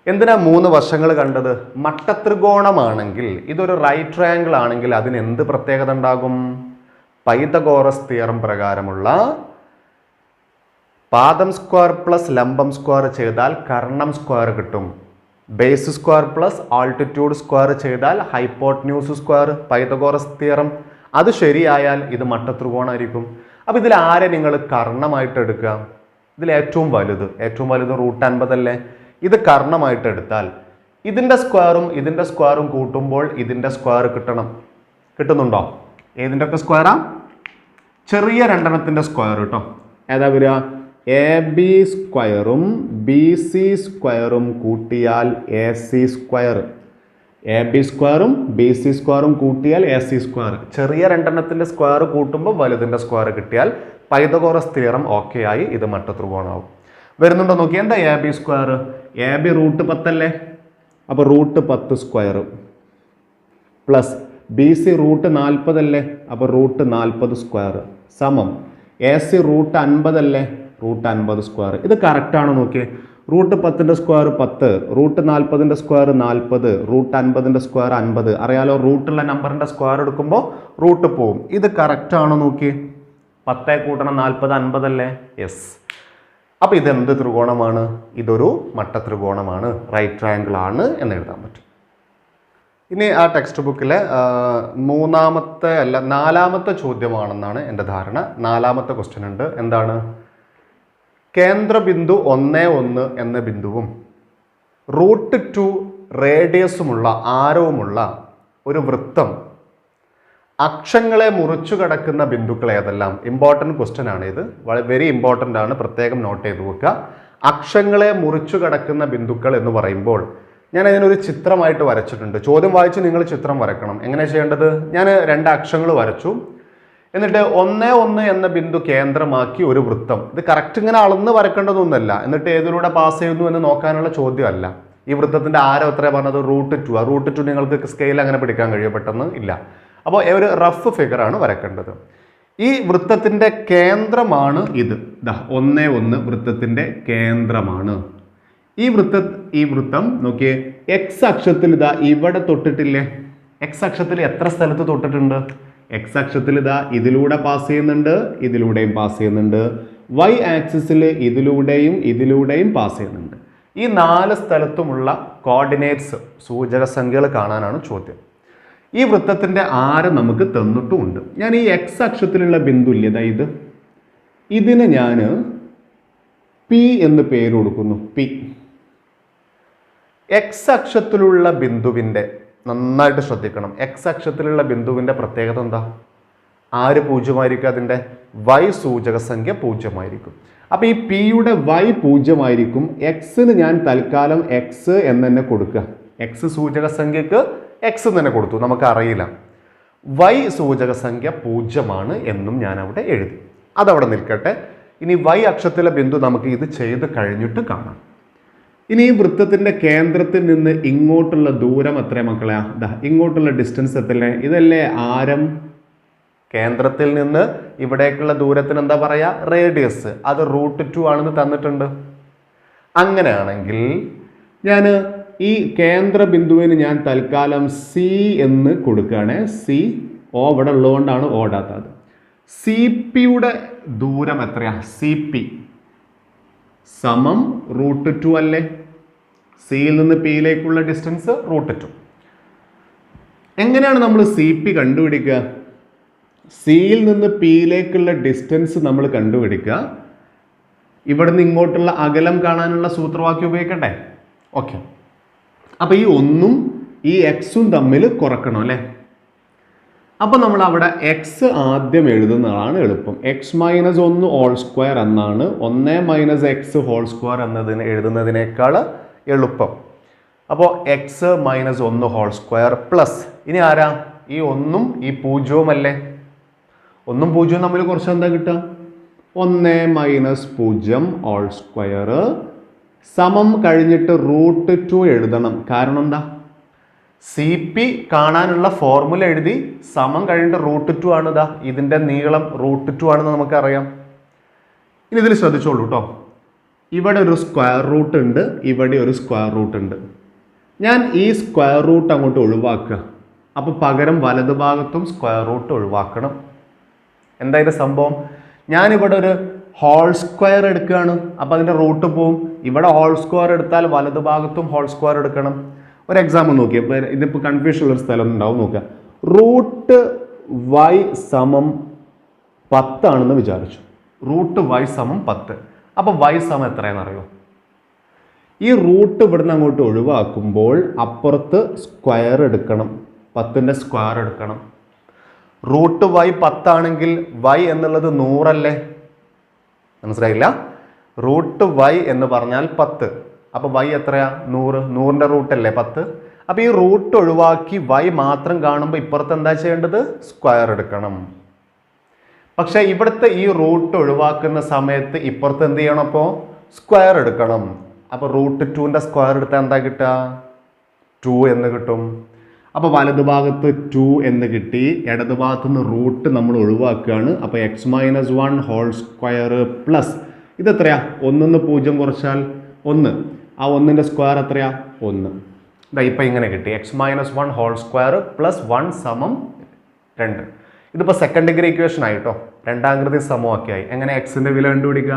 എന്തിനാ 3 വശങ്ങൾ കണ്ടത്? മട്ടത്രികോണമാണെങ്കിൽ, ഇതൊരു റൈറ്റ് ട്രയാങ്കിൾ ആണെങ്കിൽ അതിന് എന്ത് പ്രത്യേകത ഉണ്ടാകും? പൈതഗോറസ് തിയറം പ്രകാരമുള്ള പാദം സ്ക്വയർ പ്ലസ് ലംബം സ്ക്വയർ ചെയ്താൽ കർണം സ്ക്വയർ കിട്ടും. Base square plus altitude square ചെയ്താൽ ഹൈപ്പോട്ട്ന്യൂസ് സ്ക്വയർ. പൈതഗോറസ് തിയറം അത് ശരിയായാൽ ഇത് മട്ടത്രികോണമായിരിക്കും. അപ്പോൾ ഇതിൽ ആരെ നിങ്ങൾ കർണമായിട്ട് എടുക്കുക? ഇതിൽ ഏറ്റവും വലുത് റൂട്ട് 50 അല്ലേ. ഇത് കർണമായിട്ട് എടുത്താൽ ഇതിൻ്റെ സ്ക്വയറും കൂട്ടുമ്പോൾ ഇതിൻ്റെ സ്ക്വയർ കിട്ടുന്നുണ്ടോ? ഏതിൻ്റെ ഒക്കെ സ്ക്വയറാ? ചെറിയ 2 സ്ക്വയർ കേട്ടോ. ഏതാ വരിക? എ ബി സ്ക്വയറും ബി സി സ്ക്വയറും കൂട്ടിയാൽ A C square. A B സ്ക്വയറും ബി സി സ്ക്വയറും കൂട്ടിയാൽ എ സി സ്ക്വയർ. ചെറിയ 2 സ്ക്വയർ കൂട്ടുമ്പോൾ വലുതിൻ്റെ സ്ക്വയർ കിട്ടിയാൽ പൈതഗോറസ് തിയറം ഓക്കെ ആയി, ഇത് മട്ടത്രികോണമാവും. വരുന്നുണ്ടോ നോക്കി. എന്താ A B square? A B root 10 അല്ലേ. അപ്പോൾ root 10 square plus B C root 40 അല്ലേ, അപ്പോൾ റൂട്ട് 40 സ്ക്വയർ സമം എ സി റൂട്ട് 50 അല്ലേ, റൂട്ട് 50 സ്ക്വയർ. ഇത് കറക്റ്റാണ് നോക്കിയേ. റൂട്ട് 10ൻ്റെ സ്ക്വയർ 10, റൂട്ട് 40ൻ്റെ സ്ക്വയർ 40, റൂട്ട് 50ൻ്റെ സ്ക്വയർ 50. അറിയാലോ, റൂട്ടുള്ള നമ്പറിൻ്റെ സ്ക്വയർ എടുക്കുമ്പോൾ റൂട്ട് പോവും. ഇത് കറക്റ്റാണോ നോക്കിയേ. 10 കൂട്ടണം 40 50 അല്ലേ, യെസ്. അപ്പോൾ ഇതെന്ത് ത്രികോണമാണ്? ഇതൊരു മട്ട ത്രികോണമാണ്, റൈറ്റ് ട്രയാങ്കിൾ ആണ് എന്ന് എഴുതാൻ പറ്റും. ഇനി ആ ടെക്സ്റ്റ് ബുക്കിലെ നാലാമത്തെ ചോദ്യമാണെന്നാണ് എൻ്റെ ധാരണ. 4ാമത്തെ ക്വസ്റ്റ്യൻ ഉണ്ട്. എന്താണ്? കേന്ദ്രബിന്ദു 1 1 എന്ന ബിന്ദുവും റൂട്ട് 2 റേഡിയസുമുള്ള ആരവുമുള്ള ഒരു വൃത്തം അക്ഷങ്ങളെ മുറിച്ചു കടക്കുന്ന ബിന്ദുക്കൾ ഏതെല്ലാം? ഇമ്പോർട്ടൻറ്റ് ക്വസ്റ്റ്യൻ ആണ് ഇത്, വെരി ഇമ്പോർട്ടൻ്റ് ആണ്, പ്രത്യേകം നോട്ട് ചെയ്ത് വെക്കുക. അക്ഷങ്ങളെ മുറിച്ചു കടക്കുന്ന ബിന്ദുക്കൾ എന്ന് പറയുമ്പോൾ ഞാൻ അതിനൊരു ചിത്രമായിട്ട് വരച്ചിട്ടുണ്ട്. ചോദ്യം വായിച്ച് നിങ്ങൾ ചിത്രം വരക്കണം. എങ്ങനെ ചെയ്യേണ്ടത്? ഞാൻ 2 അക്ഷങ്ങൾ വരച്ചു, എന്നിട്ട് 1 1 എന്ന ബിന്ദു കേന്ദ്രമാക്കി ഒരു വൃത്തം. ഇത് കറക്റ്റ് ഇങ്ങനെ അളന്ന് വരക്കേണ്ടതൊന്നുമല്ല, എന്നിട്ട് ഏതിലൂടെ പാസ് ചെയ്യുന്നു എന്ന് നോക്കാനുള്ള ചോദ്യമല്ല. ഈ വൃത്തത്തിൻ്റെ ആരം എത്രയാണ് പറഞ്ഞത്? റൂട്ട് 2. ആ റൂട്ട് 2 നിങ്ങൾക്ക് സ്കെയിൽ അങ്ങനെ പിടിക്കാൻ കഴിയും പെട്ടെന്ന് ഇല്ല. അപ്പോൾ ഒരു റഫ് ഫിഗർ ആണ് വരക്കേണ്ടത്. ഈ വൃത്തത്തിൻ്റെ കേന്ദ്രമാണ് ഇത്. 1 1 വൃത്തത്തിൻ്റെ കേന്ദ്രമാണ്. ഈ വൃത്തം നോക്കിയേ, എക്സ് അക്ഷത്തിൽ ഇതാ ഇവിടെ തൊട്ടിട്ടില്ലേ? എക്സ് അക്ഷത്തിൽ എത്ര സ്ഥലത്ത് തൊട്ടിട്ടുണ്ട്? എക്സ് അക്ഷത്തിൽ ഇതാ ഇതിലൂടെ പാസ് ചെയ്യുന്നുണ്ട്, ഇതിലൂടെയും പാസ് ചെയ്യുന്നുണ്ട്. വൈ ആക്സിസിൽ ഇതിലൂടെയും പാസ് ചെയ്യുന്നുണ്ട്. ഈ 4 സ്ഥലത്തുമുള്ള കോർഡിനേറ്റ്സ് സൂചക സംഖ്യകൾ കാണാനാണ് ചോദ്യം. ഈ വൃത്തത്തിൻ്റെ ആരം നമുക്ക് തന്നിട്ടുമുണ്ട്. ഞാൻ ഈ എക്സ് അക്ഷത്തിലുള്ള ബിന്ദു ഇല്ലേ, ഇതിന് ഞാൻ പി എന്ന് പേര് കൊടുക്കുന്നു. പി. എക്സ് അക്ഷത്തിലുള്ള ബിന്ദുവിൻ്റെ, നന്നായിട്ട് ശ്രദ്ധിക്കണം, എക്സ് അക്ഷത്തിലുള്ള ബിന്ദുവിൻ്റെ പ്രത്യേകത എന്താ? ആര് 0 അതിൻ്റെ വൈ സൂചക സംഖ്യ 0. അപ്പോൾ ഈ പിയുടെ വൈ 0. എക്സിന് ഞാൻ തൽക്കാലം എക്സ് എന്ന് തന്നെ കൊടുക്കുക. എക്സ് സൂചക സംഖ്യക്ക് എക്സ് തന്നെ കൊടുത്തു, നമുക്കറിയില്ല. വൈ സൂചക സംഖ്യ 0 എന്നും ഞാൻ അവിടെ എഴുതി. അതവിടെ നിൽക്കട്ടെ. ഇനി വൈ അക്ഷത്തിലെ ബിന്ദു നമുക്ക് ഇത് ചെയ്ത് കഴിഞ്ഞിട്ട് കാണാം. ഇനി ഈ വൃത്തത്തിൻ്റെ കേന്ദ്രത്തിൽ നിന്ന് ഇങ്ങോട്ടുള്ള ദൂരം എത്ര മക്കളെ? ഇങ്ങോട്ടുള്ള ഡിസ്റ്റൻസ് എത്രല്ലേ? ഇതല്ലേ ആരം. കേന്ദ്രത്തിൽ നിന്ന് ഇവിടേക്കുള്ള ദൂരത്തിന് എന്താ പറയുക? റേഡിയസ്. അത് റൂട്ട് 2 ആണെന്ന് തന്നിട്ടുണ്ട്. അങ്ങനെയാണെങ്കിൽ ഞാൻ ഈ കേന്ദ്ര ബിന്ദുവിന് ഞാൻ തൽക്കാലം സി എന്ന് കൊടുക്കുകയാണ്. സി. ഓ ഇവിടെ ഉള്ളതുകൊണ്ടാണ് ഓടാത്തത്. സി പിയുടെ ദൂരം എത്രയാ? സി പി സമം റൂട്ട് 2 അല്ലേ? സിയിൽ നിന്ന് പിയിലേക്കുള്ള ഡിസ്റ്റൻസ് റൂട്ട് 2. എങ്ങനെയാണ് നമ്മൾ സി പി കണ്ടുപിടിക്കുക? സിയിൽ നിന്ന് പിയിലേക്കുള്ള ഡിസ്റ്റൻസ് നമ്മൾ കണ്ടുപിടിക്കുക. ഇവിടെ നിന്ന് ഇങ്ങോട്ടുള്ള അകലം കാണാനുള്ള സൂത്രവാക്യം ഉപയോഗിക്കട്ടെ. ഓക്കെ. അപ്പോൾ ഈ 1ഉം ഈ എക്സും തമ്മിൽ കുറക്കണം അല്ലേ? അപ്പോൾ നമ്മൾ അവിടെ എക്സ് ആദ്യം എഴുതുന്നതാണ് എളുപ്പം. എക്സ് മൈനസ് 1 ഹോൾ സ്ക്വയർ എന്നാണ് 1 മൈനസ് എക്സ് ഹോൾ സ്ക്വയർ എന്നതിന് എഴുതുന്നതിനേക്കാൾ എളുപ്പം. അപ്പോൾ x minus 1 whole square plus ഇനി ആരാ? ഈ 1ഉം ഈ 0ഉം അല്ലേ? 1ഉം 0ഉം തമ്മിൽ കുറച്ച് എന്താ കിട്ടുക? 1 മൈനസ് 0 ഹോൾ സ്ക്വയർ സമം കഴിഞ്ഞിട്ട് റൂട്ട് 2 എഴുതണം. കാരണം എന്താ? സി പി കാണാനുള്ള ഫോർമുല എഴുതി സമം കഴിഞ്ഞിട്ട് റൂട്ട് 2 ആണ്. ഇതിൻ്റെ നീളം റൂട്ട് 2 ആണെന്ന് നമുക്കറിയാം. ഇനി ഇതിൽ ശ്രദ്ധിച്ചോളൂ കേട്ടോ. ഇവിടെ ഒരു സ്ക്വയർ റൂട്ട് ഉണ്ട്, ഇവിടെ ഒരു സ്ക്വയർ റൂട്ട് ഉണ്ട്. ഞാൻ ഈ സ്ക്വയർ റൂട്ട് അങ്ങോട്ട് ഒഴിവാക്കുക. അപ്പോൾ പകരം വലതുഭാഗത്തും സ്ക്വയർ റൂട്ട് ഒഴിവാക്കണം. എന്തായാലും സംഭവം, ഞാനിവിടെ ഒരു ഹോൾ സ്ക്വയർ എടുക്കുകയാണ്. അപ്പോൾ അതിൻ്റെ റൂട്ട് പോവും. ഇവിടെ ഹോൾ സ്ക്വയർ എടുത്താൽ വലതുഭാഗത്തും ഹോൾ സ്ക്വയർ എടുക്കണം. ഒരു എക്സാമ്പിൾ നോക്കിയപ്പോൾ ഇതിപ്പോൾ കൺഫ്യൂഷൻ ഉള്ളൊരു സ്ഥലം ഉണ്ടാവും. നോക്കുക, റൂട്ട് വൈ സമം 10 ആണെന്ന് വിചാരിച്ചു. റൂട്ട് വൈ സമം 10. അപ്പോൾ വൈ സമം എത്രയാണെന്ന് അറിയോ? ഈ റൂട്ട് ഇവിടുന്ന് അങ്ങോട്ട് ഒഴിവാക്കുമ്പോൾ അപ്പുറത്ത് സ്ക്വയർ എടുക്കണം, 10ൻ്റെ സ്ക്വയർ എടുക്കണം. റൂട്ട് വൈ 10 ആണെങ്കിൽ വൈ എന്നുള്ളത് 100 അല്ലേ? മനസ്സിലായില്ല? റൂട്ട് വൈ എന്ന് പറഞ്ഞാൽ 10. അപ്പോൾ വൈ എത്രയാ? 100. 100ൻ്റെ റൂട്ടല്ലേ 10. അപ്പോൾ ഈ റൂട്ട് ഒഴിവാക്കി വൈ മാത്രം കാണുമ്പോൾ ഇപ്പുറത്ത് എന്താ ചെയ്യേണ്ടത്? സ്ക്വയർ എടുക്കണം. പക്ഷേ ഇവിടുത്തെ ഈ റൂട്ട് ഒഴിവാക്കുന്ന സമയത്ത് ഇപ്പുറത്ത് എന്ത് ചെയ്യണം? അപ്പോൾ സ്ക്വയർ എടുക്കണം. അപ്പോൾ റൂട്ട് 2ൻ്റെ സ്ക്വയർ എടുത്താൽ എന്താ കിട്ടുക? 2 എന്ന് കിട്ടും. അപ്പോൾ വലതുഭാഗത്ത് 2 എന്ന് കിട്ടി, ഇടതുഭാഗത്ത് നിന്ന് റൂട്ട് നമ്മൾ ഒഴിവാക്കുകയാണ്. അപ്പോൾ x-1 ഹോൾ സ്ക്വയർ പ്ലസ് ഇതെത്രയാ, 1 0 കുറച്ചാൽ 1, ആ 1ൻ്റെ സ്ക്വയർ എത്രയാ, 1. ഇതാ ഇപ്പം ഇങ്ങനെ കിട്ടി, x-1 ഹോൾ സ്ക്വയർ പ്ലസ് 1 സമം 2. ഇതിപ്പോൾ സെക്കൻഡ് ഡിഗ്രി ഇക്വേഷൻ ആയിട്ടോ, രണ്ടാകൃതി സമവാക്യമായി. എങ്ങനെ എക്സിൻ്റെ വില കണ്ടുപിടിക്കുക?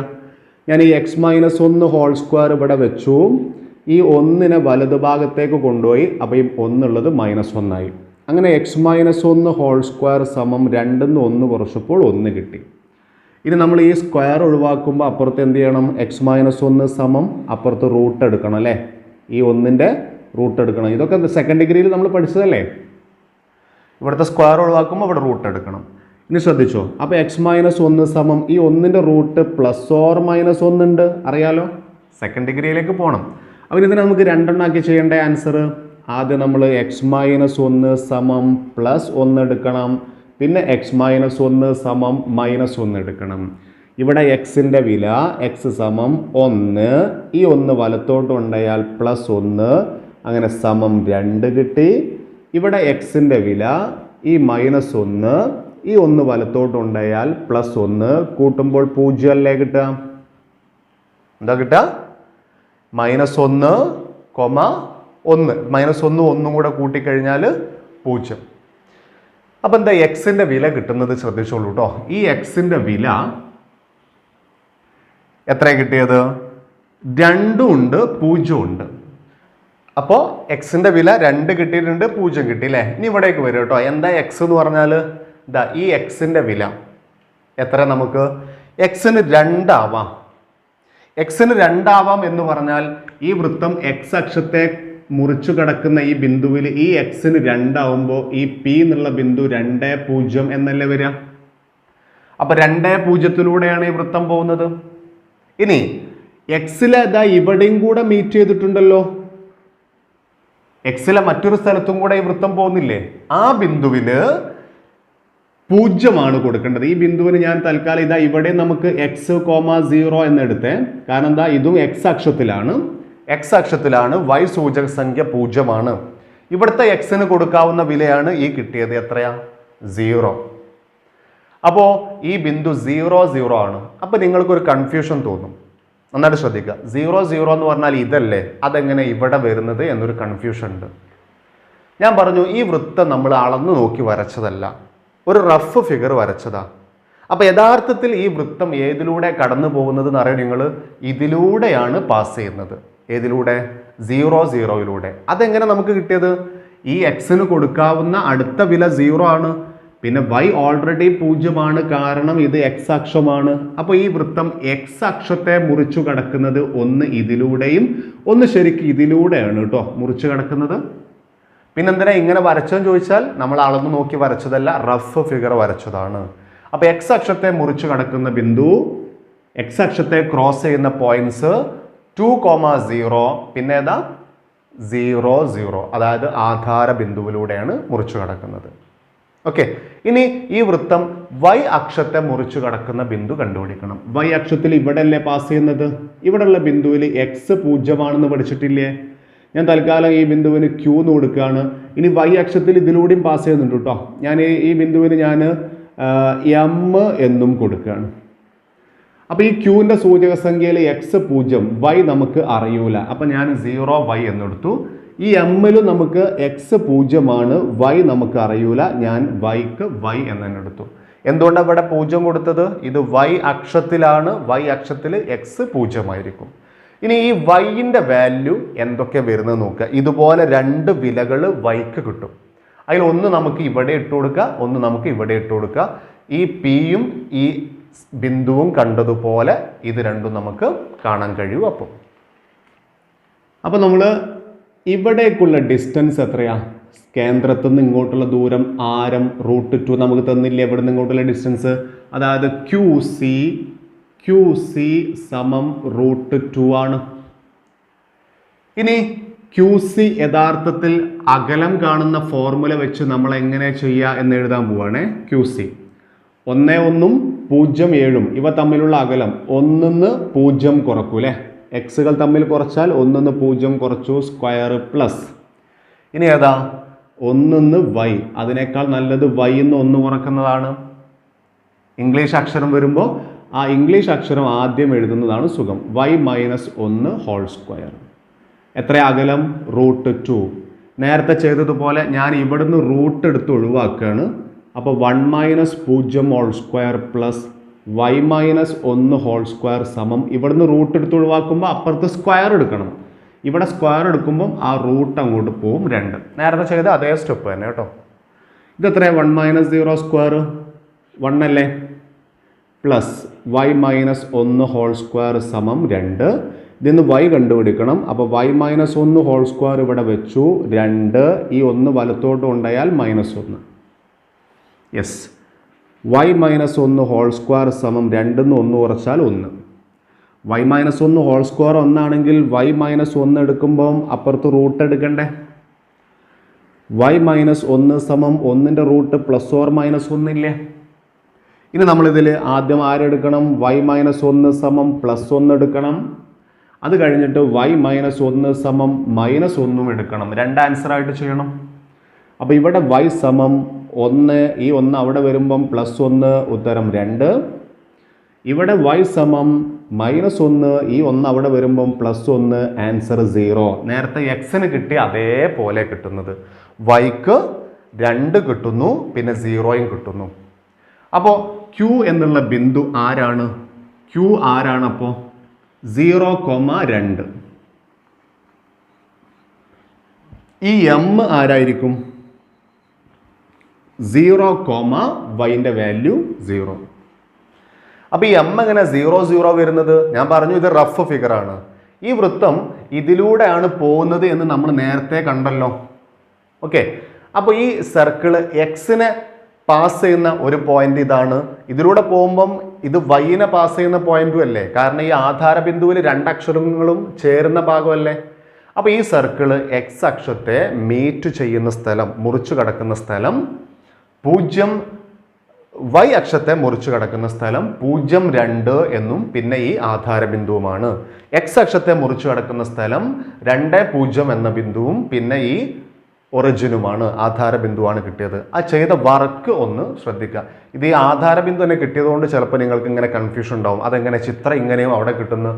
ഞാൻ ഈ x-1 ഹോൾ സ്ക്വയർ ഇവിടെ വെച്ചു, ഈ 1നെ വലതുഭാഗത്തേക്ക് കൊണ്ടുപോയി, അപ്പോൾ ഈ 1 ഉള്ളത് -1 ആയി. അങ്ങനെ x-1 ഹോൾ സ്ക്വയർ സമം 2 1 കുറച്ചപ്പോൾ 1 കിട്ടി. ഇനി നമ്മൾ ഈ സ്ക്വയർ ഒഴിവാക്കുമ്പോൾ അപ്പുറത്ത് എന്ത് ചെയ്യണം, x-1 സമം അപ്പുറത്ത് റൂട്ട് എടുക്കണം അല്ലേ, ഈ 1ൻ്റെ റൂട്ട് എടുക്കണം. ഇതൊക്കെ സെക്കൻഡ് ഡിഗ്രിയിൽ നമ്മൾ പഠിച്ചതല്ലേ. ഇവിടുത്തെ സ്ക്വയർ ഒഴിവാക്കുമ്പോൾ ഇവിടെ റൂട്ട് എടുക്കണം. ഇനി ശ്രദ്ധിച്ചോ, അപ്പോൾ x-1 സമം ഈ 1ൻ്റെ റൂട്ട് +or-1 ഉണ്ട്, അറിയാലോ, സെക്കൻഡ് ഡിഗ്രിയിലേക്ക് പോകണം. അപ്പോൾ ഇതിനെ നമുക്ക് 2 എണ്ണാക്കി ചെയ്യേണ്ട ആൻസർ. ആദ്യം നമ്മൾ x-1 സമം +1 എടുക്കണം, പിന്നെ x-1 സമം -1 എടുക്കണം. ഇവിടെ എക്സിൻ്റെ വില x സമം 1, ഈ 1 വലത്തോട്ട് കൊണ്ടായാൽ +1, അങ്ങനെ സമം 2 കിട്ടി. ഇവിടെ എക്സിൻ്റെ വില ഈ -1, ഈ 1 വലത്തോട്ട് കൊണ്ടായാൽ +1, കൂട്ടുമ്പോൾ 0 അല്ലേ കിട്ടുക. എന്താ കിട്ടുക, -1, -1 1 കൂടെ കൂട്ടിക്കഴിഞ്ഞാൽ 0. അപ്പം എന്താ എക്സിൻ്റെ വില കിട്ടുന്നത് ശ്രദ്ധിച്ചോളൂ കേട്ടോ. ഈ എക്സിൻ്റെ വില എത്ര കിട്ടിയത്, 2 ഉണ്ട് 0 ഉണ്ട്. അപ്പോൾ എക്സിൻ്റെ വില 2 കിട്ടിയിട്ടുണ്ട്, 0 കിട്ടി അല്ലേ. ഇനി ഇവിടേക്ക് വരും കേട്ടോ. എന്താ എക്സ് എന്ന് പറഞ്ഞാൽ, ഇതാ ഈ എക്സിൻ്റെ വില എത്ര, നമുക്ക് എക്സിന് 2 ആവാം. എക്സിന് 2 ആവാം എന്ന് പറഞ്ഞാൽ ഈ വൃത്തം എക്സ് അക്ഷത്തെ മുറിച്ചു കിടക്കുന്ന ഈ ബിന്ദുവിൽ ഈ എക്സിന് 2 ആവുമ്പോൾ ഈ പി എന്നുള്ള ബിന്ദു 2 0 എന്നല്ലേ വരിക. അപ്പൊ 2 0 ഈ വൃത്തം പോകുന്നത്. ഇനി എക്സിലെ ഇവിടെയും കൂടെ മീറ്റ് ചെയ്തിട്ടുണ്ടല്ലോ, എക്സിലെ മറ്റൊരു സ്ഥലത്തും കൂടെ ഈ വൃത്തം പോകുന്നില്ലേ, ആ ബിന്ദുവിന് 0 കൊടുക്കേണ്ടത്. ഈ ബിന്ദുവിന് ഞാൻ തൽക്കാലം ഇവിടെ നമുക്ക് x,0 എന്നെടുത്തേ, കാരണം ഇതും എക്സ് അക്ഷത്തിലാണ്, y സൂചക സംഖ്യ 0. ഇവിടുത്തെ എക്സിന് കൊടുക്കാവുന്ന വിലയാണ് ഈ കിട്ടിയത്, എത്രയാ, 0. അപ്പോൾ ഈ ബിന്ദു 0 0 ആണ്. അപ്പോൾ നിങ്ങൾക്കൊരു കൺഫ്യൂഷൻ തോന്നും, നന്നായിട്ട് ശ്രദ്ധിക്കുക. 0 0 എന്ന് പറഞ്ഞാൽ ഇതല്ലേ, അതെങ്ങനെ ഇവിടെ വരുന്നത് എന്നൊരു കൺഫ്യൂഷൻ ഉണ്ട്. ഞാൻ പറഞ്ഞു ഈ വൃത്തം നമ്മൾ അളന്നു നോക്കി വരച്ചതല്ല, ഒരു റഫ് ഫിഗർ വരച്ചതാ. അപ്പോൾ യഥാർത്ഥത്തിൽ ഈ വൃത്തം ഏതിലൂടെ കടന്നു പോകുന്നത് എന്ന് അറിയാം, നിങ്ങൾ ഇതിലൂടെയാണ് പാസ് ചെയ്യുന്നത്. ഏതിലൂടെ, 0 0 അതെങ്ങനെ നമുക്ക് കിട്ടിയത്, ഈ എക്സിന് കൊടുക്കാവുന്ന അടുത്ത വില 0 ആണ്, പിന്നെ y ഓൾറെഡി 0 കാരണം ഇത് എക്സ് അക്ഷമാണ്. അപ്പോൾ ഈ വൃത്തം എക്സ് അക്ഷത്തെ മുറിച്ചു കടക്കുന്നത് ഒന്ന് ഇതിലൂടെയും ഒന്ന് ശരിക്കും ഇതിലൂടെയാണ് കേട്ടോ മുറിച്ചു കടക്കുന്നത്. പിന്നെന്തിനാ ഇങ്ങനെ വരച്ചതെന്ന് ചോദിച്ചാൽ, നമ്മൾ അളന്നു നോക്കി വരച്ചതല്ല, റഫ് ഫിഗർ വരച്ചതാണ്. അപ്പോൾ എക്സ് അക്ഷത്തെ മുറിച്ചു കടക്കുന്ന ബിന്ദു, എക്സ് അക്ഷത്തെ ക്രോസ് ചെയ്യുന്ന പോയിന്റ്സ് 2, 0, പിന്നെ 0 0, അതായത് ആധാര ബിന്ദുവിലൂടെയാണ് മുറിച്ചു കടക്കുന്നത്. ഓക്കെ, ഇനി ഈ വൃത്തം y അക്ഷത്തെ മുറിച്ചു കടക്കുന്ന ബിന്ദു കണ്ടുപിടിക്കണം. y അക്ഷത്തിൽ ഇവിടെ അല്ലേ പാസ് ചെയ്യുന്നത്, ഇവിടെയുള്ള ബിന്ദുവിൽ x 0 പഠിച്ചിട്ടില്ലേ. ഞാൻ തൽക്കാലം ഈ ബിന്ദുവിന് Q എന്ന് കൊടുക്കുകയാണ്. ഇനി y അക്ഷത്തിൽ ഇതിലൂടെയും പാസ് ചെയ്യുന്നുണ്ട് കേട്ടോ. ഞാൻ ഈ ബിന്ദുവിന് ഞാൻ m എന്നും കൊടുക്കുകയാണ്. അപ്പോൾ ഈ ക്യൂവിൻ്റെ സൂചക സംഖ്യയിൽ x 0, y നമുക്ക് അറിയൂല, അപ്പം ഞാൻ 0 y എന്നെടുത്തു. ഈ എമ്മിലും നമുക്ക് x 0 y നമുക്ക് അറിയൂല, ഞാൻ yക്ക് y എന്നെടുത്തു. എന്തുകൊണ്ടാണ് ഇവിടെ 0 കൊടുത്തത്, ഇത് y അക്ഷത്തിലാണ്, y അക്ഷത്തിൽ x 0 ആയിരിക്കും. ഇനി ഈ yൻ്റെ വാല്യൂ എന്തൊക്കെ വരുന്നത് നോക്കുക. ഇതുപോലെ 2 വിലകൾ yക്ക് കിട്ടും. അതിൽ ഒന്ന് നമുക്ക് ഇവിടെ ഇട്ട് കൊടുക്കുക, ഒന്ന് നമുക്ക് ഇവിടെ ഇട്ട് കൊടുക്കുക. ഈ പിയും ഈ ബിന്ദുവും കണ്ടതുപോലെ ഇത് രണ്ടും നമുക്ക് കാണാൻ കഴിയും. അപ്പോൾ നമ്മൾ ഇവിടേക്കുള്ള ഡിസ്റ്റൻസ് എത്രയാ, കേന്ദ്രത്തിൽ നിന്ന് ഇങ്ങോട്ടുള്ള ദൂരം ആരം √2 നമുക്ക് തന്നില്ലേ, ഇവിടെ നിന്ന് ഇങ്ങോട്ടുള്ള ഡിസ്റ്റൻസ്, അതായത് QC സമം √2 ആണ്. ഇനി QC യഥാർത്ഥത്തിൽ അകലം കാണുന്ന ഫോർമുല വെച്ച് നമ്മൾ എങ്ങനെ ചെയ്യുക എന്ന് എഴുതാൻ പോവാണ്. QC 1 1 0 7 ഇവ തമ്മിലുള്ള അകലം 1 0 കുറക്കൂ അല്ലേ, എക്സുകൾ തമ്മിൽ കുറച്ചാൽ 1 0 കുറച്ചു, സ്ക്വയർ പ്ലസ്. ഇനി ഏതാ ഒന്നിന്ന് വൈ, അതിനേക്കാൾ നല്ലത് വൈ എന്ന് 1 കുറക്കുന്നതാണ്. ഇംഗ്ലീഷ് അക്ഷരം വരുമ്പോൾ ആ ഇംഗ്ലീഷ് അക്ഷരം ആദ്യം എഴുതുന്നതാണ് സുഖം. y minus 1 whole square. എത്ര അകലം? √2. നേരത്തെ ചെയ്തതുപോലെ ഞാൻ ഇവിടുന്ന് റൂട്ട് എടുത്ത് ഒഴിവാക്കുകയാണ്. അപ്പോൾ 1 minus 0 whole square plus y minus 1 whole square സമം, ഇവിടുന്ന് റൂട്ട് എടുത്ത് ഒഴിവാക്കുമ്പോൾ അപ്പുറത്ത് സ്ക്വയർ എടുക്കണം. ഇവിടെ സ്ക്വയർ എടുക്കുമ്പം ആ റൂട്ട് അങ്ങോട്ട് പോവും 2. നേരത്തെ ചെയ്ത അതേ സ്റ്റെപ്പ് തന്നെ കേട്ടോ. ഇതെത്രയാണ്? 1 മൈനസ് 0 സ്ക്വയർ 1 അല്ലേ, plus y minus 1 whole square സമം 2. ഇതിന്ന് y കണ്ടുപിടിക്കണം. അപ്പോൾ y മൈനസ് 1 ഹോൾ സ്ക്വയർ ഇവിടെ വെച്ചു, 2, ഈ 1 വലത്തോട്ട് കൊണ്ടായാൽ -1. Yes, y minus 1 whole square സമം 2 1 കുറച്ചാൽ 1. y മൈനസ് 1 ഹോൾ സ്ക്വയർ 1 ആണെങ്കിൽ y മൈനസ് 1 എടുക്കുമ്പം അപ്പുറത്ത് റൂട്ട് എടുക്കണ്ടേ? y മൈനസ് 1 സമം 1ൻ്റെ റൂട്ട് പ്ലസ് ഓർ മൈനസ് 1 ഇല്ലേ? ഇനി നമ്മളിതിൽ ആദ്യം ആരെടുക്കണം? y മൈനസ് 1 സമം പ്ലസ് 1 എടുക്കണം. അത് കഴിഞ്ഞിട്ട് y മൈനസ് 1 സമം -1 എടുക്കണം. 2 ആൻസറായിട്ട് ചെയ്യണം. അപ്പോൾ ഇവിടെ y സമം 1, ഈ 1 അവിടെ വരുമ്പം +1, ഉത്തരം 2. ഇവിടെ y സമം -1, ഈ 1 അവിടെ വരുമ്പം +1, ആൻസർ 0. നേരത്തെ എക്സിന് കിട്ടി അതേപോലെ കിട്ടുന്നത്. വൈക്ക് 2 കിട്ടുന്നു, പിന്നെ 0യും കിട്ടുന്നു. അപ്പോൾ Q എന്നുള്ള ബിന്ദു ആരാണ്? Q ആരാണ്? അപ്പോൾ 0,2. ഈ M ആരായിരിക്കും? 0,y value 0. അപ്പോൾ ഈ M എങ്ങനെ 0 0 വരുന്നത്? ഞാൻ പറഞ്ഞു ഇത് റഫ് ഫിഗർ ആണ്. ഈ വൃത്തം ഇതിലൂടെയാണ് പോകുന്നത് എന്ന് നമ്മൾ നേരത്തെ കണ്ടല്ലോ. ഓക്കെ, അപ്പോൾ ഈ സർക്കിള് എക്സിനെ പാസ് ചെയ്യുന്ന ഒരു പോയിന്റ് ഇതാണ്. ഇതിലൂടെ പോകുമ്പം ഇത് വൈനെ പാസ് ചെയ്യുന്ന പോയിന്റും അല്ലേ, കാരണം ഈ ആധാര ബിന്ദുവിൽ 2 അക്ഷരങ്ങളും ചേരുന്ന ഭാഗമല്ലേ. അപ്പോൾ ഈ സർക്കിള് എക്സ് അക്ഷത്തെ മീറ്റ് ചെയ്യുന്ന സ്ഥലം, മുറിച്ചു കടക്കുന്ന സ്ഥലം 0, y അക്ഷത്തെ മുറിച്ചു കടക്കുന്ന സ്ഥലം 0,2 എന്നും പിന്നെ ഈ ആധാര ബിന്ദുവുമാണ്. എക്സ് അക്ഷത്തെ മുറിച്ചു കടക്കുന്ന സ്ഥലം 2,0 എന്ന ബിന്ദുവും പിന്നെ ഈ ഒറിജിനുമാണ്, ആധാര ബിന്ദുവാണ് കിട്ടിയത്. ആ ചെയ്ത വർക്ക് ഒന്ന് ശ്രദ്ധിക്കുക. ഇത് ഈ ആധാര ബിന്ദു തന്നെ കിട്ടിയതുകൊണ്ട് ചിലപ്പോൾ നിങ്ങൾക്ക് ഇങ്ങനെ കൺഫ്യൂഷൻ ഉണ്ടാവും, അതെങ്ങനെ ചിത്രം ഇങ്ങനെയും അവിടെ കിട്ടുന്നു.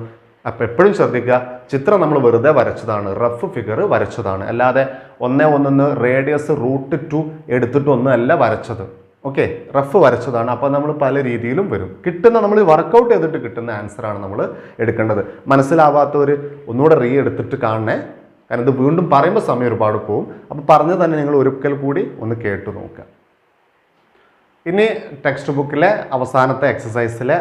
അപ്പം എപ്പോഴും ശ്രദ്ധിക്കുക, ചിത്രം നമ്മൾ വെറുതെ വരച്ചതാണ്, റഫ് ഫിഗർ വരച്ചതാണ്, അല്ലാതെ 1 റേഡിയസ് √2 എടുത്തിട്ടൊന്നും അല്ല വരച്ചത്. ഓക്കെ, റഫ് വരച്ചതാണ്. അപ്പോൾ നമ്മൾ പല രീതിയിലും വരും. കിട്ടുന്ന നമ്മൾ വർക്കൗട്ട് ചെയ്തിട്ട് കിട്ടുന്ന ആൻസറാണ് നമ്മൾ എടുക്കേണ്ടത്. മനസ്സിലാവാത്തവർ ഒന്നുകൂടെ എടുത്തിട്ട് കാണണേ, കാരണം ഇത് വീണ്ടും പറയുമ്പോൾ സമയം ഒരുപാട് പോകും. അപ്പോൾ പറഞ്ഞു തന്നെ നിങ്ങൾ ഒരിക്കൽ കൂടി ഒന്ന് കേട്ടു നോക്കുക. ഇനി ടെക്സ്റ്റ് ബുക്കിലെ അവസാനത്തെ എക്സസൈസിലെ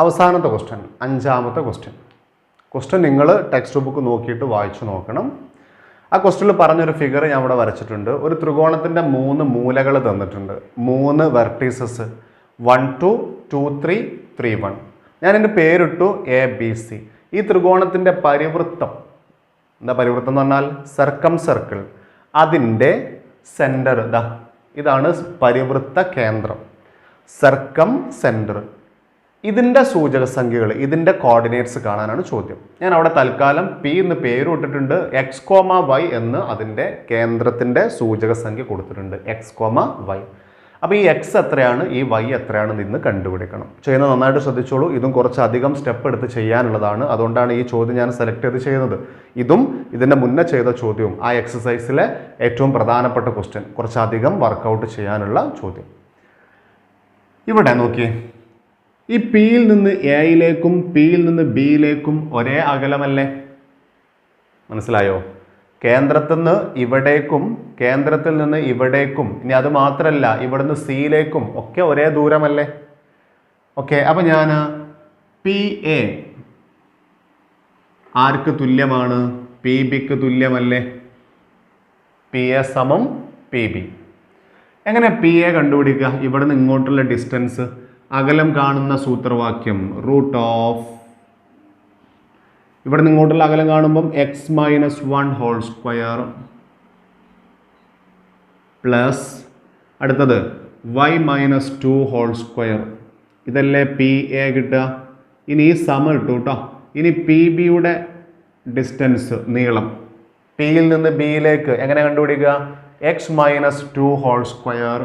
അവസാനത്തെ ക്വസ്റ്റ്യൻ, 5ാമത്തെ ക്വസ്റ്റ്യൻ നിങ്ങൾ ടെക്സ്റ്റ് ബുക്ക് നോക്കിയിട്ട് വായിച്ചു നോക്കണം. ആ ക്വസ്റ്റ്യനിൽ പറഞ്ഞൊരു ഫിഗർ ഞാൻ ഇവിടെ വരച്ചിട്ടുണ്ട്. ഒരു ത്രികോണത്തിൻ്റെ 3 മൂലകൾ തന്നിട്ടുണ്ട്, 3 വെർട്ടീസസ് 1 2 2 3 3 1. ഞാൻ എൻ്റെ പേരിട്ടു ABC. ഈ ത്രികോണത്തിൻ്റെ പരിവൃത്തം, എന്താ പരിവൃത്തം എന്ന് പറഞ്ഞാൽ സർക്കം സർക്കിൾ, അതിൻ്റെ സെൻറ്റർ ഇതാണ് പരിവൃത്ത കേന്ദ്രം, സർക്കം സെൻറ്റർ. ഇതിൻ്റെ സൂചക സംഖ്യകൾ, ഇതിൻ്റെ കോർഡിനേറ്റ്സ് കാണാനാണ് ചോദ്യം. ഞാൻ അവിടെ തൽക്കാലം P എന്ന് പേര് ഇട്ടിട്ടുണ്ട്, x,y എന്ന് അതിൻ്റെ കേന്ദ്രത്തിൻ്റെ സൂചക സംഖ്യ കൊടുത്തിട്ടുണ്ട്, x,y. അപ്പോൾ ഈ x എത്രയാണ്, ഈ y എത്രയാണെന്ന് ഇന്ന് കണ്ടുപിടിക്കണം. ചെയ്യുന്നത് നന്നായിട്ട് ശ്രദ്ധിച്ചോളൂ. ഇതും കുറച്ചധികം സ്റ്റെപ്പ് എടുത്ത് ചെയ്യാനുള്ളതാണ്. അതുകൊണ്ടാണ് ഈ ചോദ്യം ഞാൻ സെലക്ട് ചെയ്ത് ചെയ്യുന്നത്. ഇതും ഇതിൻ്റെ മുന്നേ ചെയ്ത ചോദ്യവും ആ എക്സസൈസിലെ ഏറ്റവും പ്രധാനപ്പെട്ട ക്വസ്റ്റ്യൻ, കുറച്ചധികം വർക്കൗട്ട് ചെയ്യാനുള്ള ചോദ്യം. ഇവിടെ നോക്കിയേ, ഈ പിയിൽ നിന്ന് എയിലേക്കും പിയിൽ നിന്ന് ബിയിലേക്കും ഒരേ അകലമല്ലേ? മനസ്സിലായോ? കേന്ദ്രത്തിൽ നിന്ന് ഇവിടേക്കും കേന്ദ്രത്തിൽ നിന്ന് ഇവിടേക്കും, ഇനി അത് മാത്രമല്ല ഇവിടുന്ന് സിയിലേക്കും ഒക്കെ ഒരേ ദൂരമല്ലേ? ഓക്കെ, അപ്പം ഞാൻ PA ആർക്ക് തുല്യമാണ്? PBക്ക് തുല്യമല്ലേ? PA സമം PB. എങ്ങനെ PA കണ്ടുപിടിക്കുക? ഇവിടുന്ന് ഇങ്ങോട്ടുള്ള ഡിസ്റ്റൻസ്, അകലം കാണുന്ന സൂത്രവാക്യം √, ഇവിടെ നിന്ന് ഇങ്ങോട്ടുള്ള അകലം കാണുമ്പം x-1 ഹോൾ സ്ക്വയർ പ്ലസ് അടുത്തത് y-2 ഹോൾ സ്ക്വയർ. ഇതല്ലേ PA കിട്ടുക. ഇനി ഈ സമം ഇട്ടു കേട്ടോ. ഇനി PBയുടെ ഡിസ്റ്റൻസ്, നീളം, പിയിൽ നിന്ന് ബിയിലേക്ക് എങ്ങനെ കണ്ടുപിടിക്കുക? X minus 2 whole square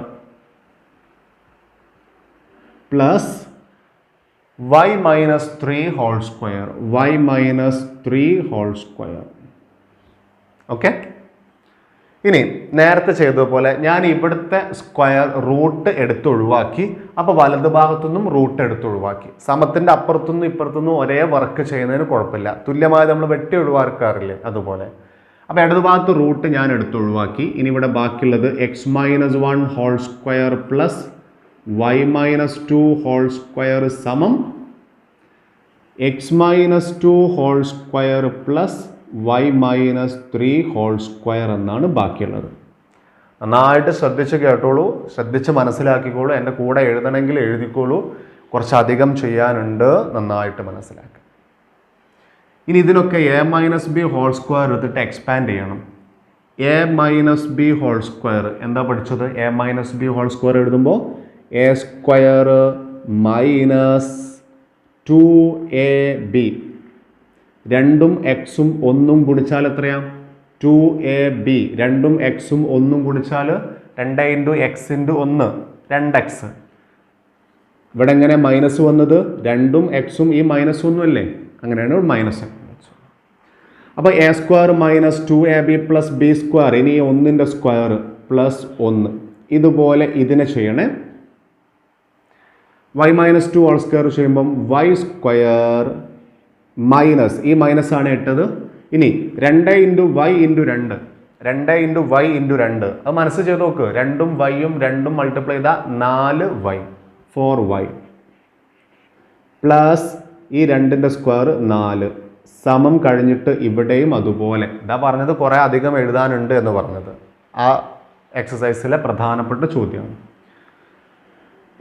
plus y minus 3 whole square, y minus 3 whole square. Okay, ഇനി നേരത്തെ ചെയ്തതുപോലെ ഞാൻ ഇവിടുത്തെ സ്ക്വയർ റൂട്ട് എടുത്ത് ഒഴിവാക്കി. അപ്പോൾ വലതു ഭാഗത്തുനിന്നും റൂട്ട് എടുത്ത് ഒഴിവാക്കി. സമത്തിൻ്റെ അപ്പുറത്തുനിന്നും ഇപ്പുറത്തുനിന്നും ഒരേ വർക്ക് ചെയ്യുന്നതിന് കുഴപ്പമില്ല. തുല്യമായി നമ്മൾ വെട്ടി ഒഴിവാക്കാറില്ലേ, അതുപോലെ. അപ്പോൾ ഇടതു ഭാഗത്ത് റൂട്ട് ഞാൻ എടുത്ത് ഒഴിവാക്കി. ഇനി ഇവിടെ ബാക്കിയുള്ളത് x minus 1 whole square plus y minus 2 whole square സമം x minus 2 whole square plus y minus 3 whole square എന്നാണ് ബാക്കിയുള്ളത്. നന്നായിട്ട് ശ്രദ്ധിച്ച് കേട്ടോളൂ, ശ്രദ്ധിച്ച് മനസ്സിലാക്കിക്കോളൂ. എൻ്റെ കൂടെ എഴുതണമെങ്കിൽ എഴുതിക്കോളൂ. കുറച്ചധികം ചെയ്യാനുണ്ട്, നന്നായിട്ട് മനസ്സിലാക്കുക. ഇനി ഇതിനൊക്കെ A minus B whole square എടുത്തിട്ട് എക്സ്പാൻഡ് ചെയ്യണം. A minus B whole square എന്താ പഠിച്ചത്? A minus B whole square എഴുതുമ്പോൾ എ സ്ക്വയർ മൈനസ് 2ab, രണ്ടും എക്സും ഒന്നും ഗുണിച്ചാൽ എത്രയാ? 2ab. രണ്ടും എക്സും ഒന്നും ഗുണിച്ചാൽ 2 ഇൻറ്റു എക്സ് ഇൻറ്റു 1 2x. ഇവിടെ എങ്ങനെ മൈനസ് വന്നത്? രണ്ടും എക്സും ഈ മൈനസ് ഒന്നും അല്ലേ, അങ്ങനെയാണ് മൈനസ്. അപ്പോൾ A square minus 2ab plus B square, ഇനി 1ൻ്റെ സ്ക്വയർ പ്ലസ് 1. ഇതുപോലെ ഇതിനെ ചെയ്യണേ. y മൈനസ് 2 ഹോൾ സ്ക്വയർ ചെയ്യുമ്പം y സ്ക്വയർ മൈനസ്, ഈ മൈനസ് ആണ് ഇട്ടത്. ഇനി 2 into y into 2, 2 into y into 2, അത് മനസ്സ് ചെയ്ത് നോക്ക്. 2ഉം വൈയും 2ഉം മൾട്ടിപ്ലൈ ചെയ്താൽ 4y 4y പ്ലസ് ഈ 2ൻ്റെ സ്ക്വയർ 4 സമം കഴിഞ്ഞിട്ട് ഇവിടെയും അതുപോലെ. ഇതാ പറഞ്ഞത് കുറേ അധികം എഴുതാനുണ്ട് എന്ന് പറഞ്ഞത്. ആ എക്സസൈസിലെ പ്രധാനപ്പെട്ട ചോദ്യമാണ്.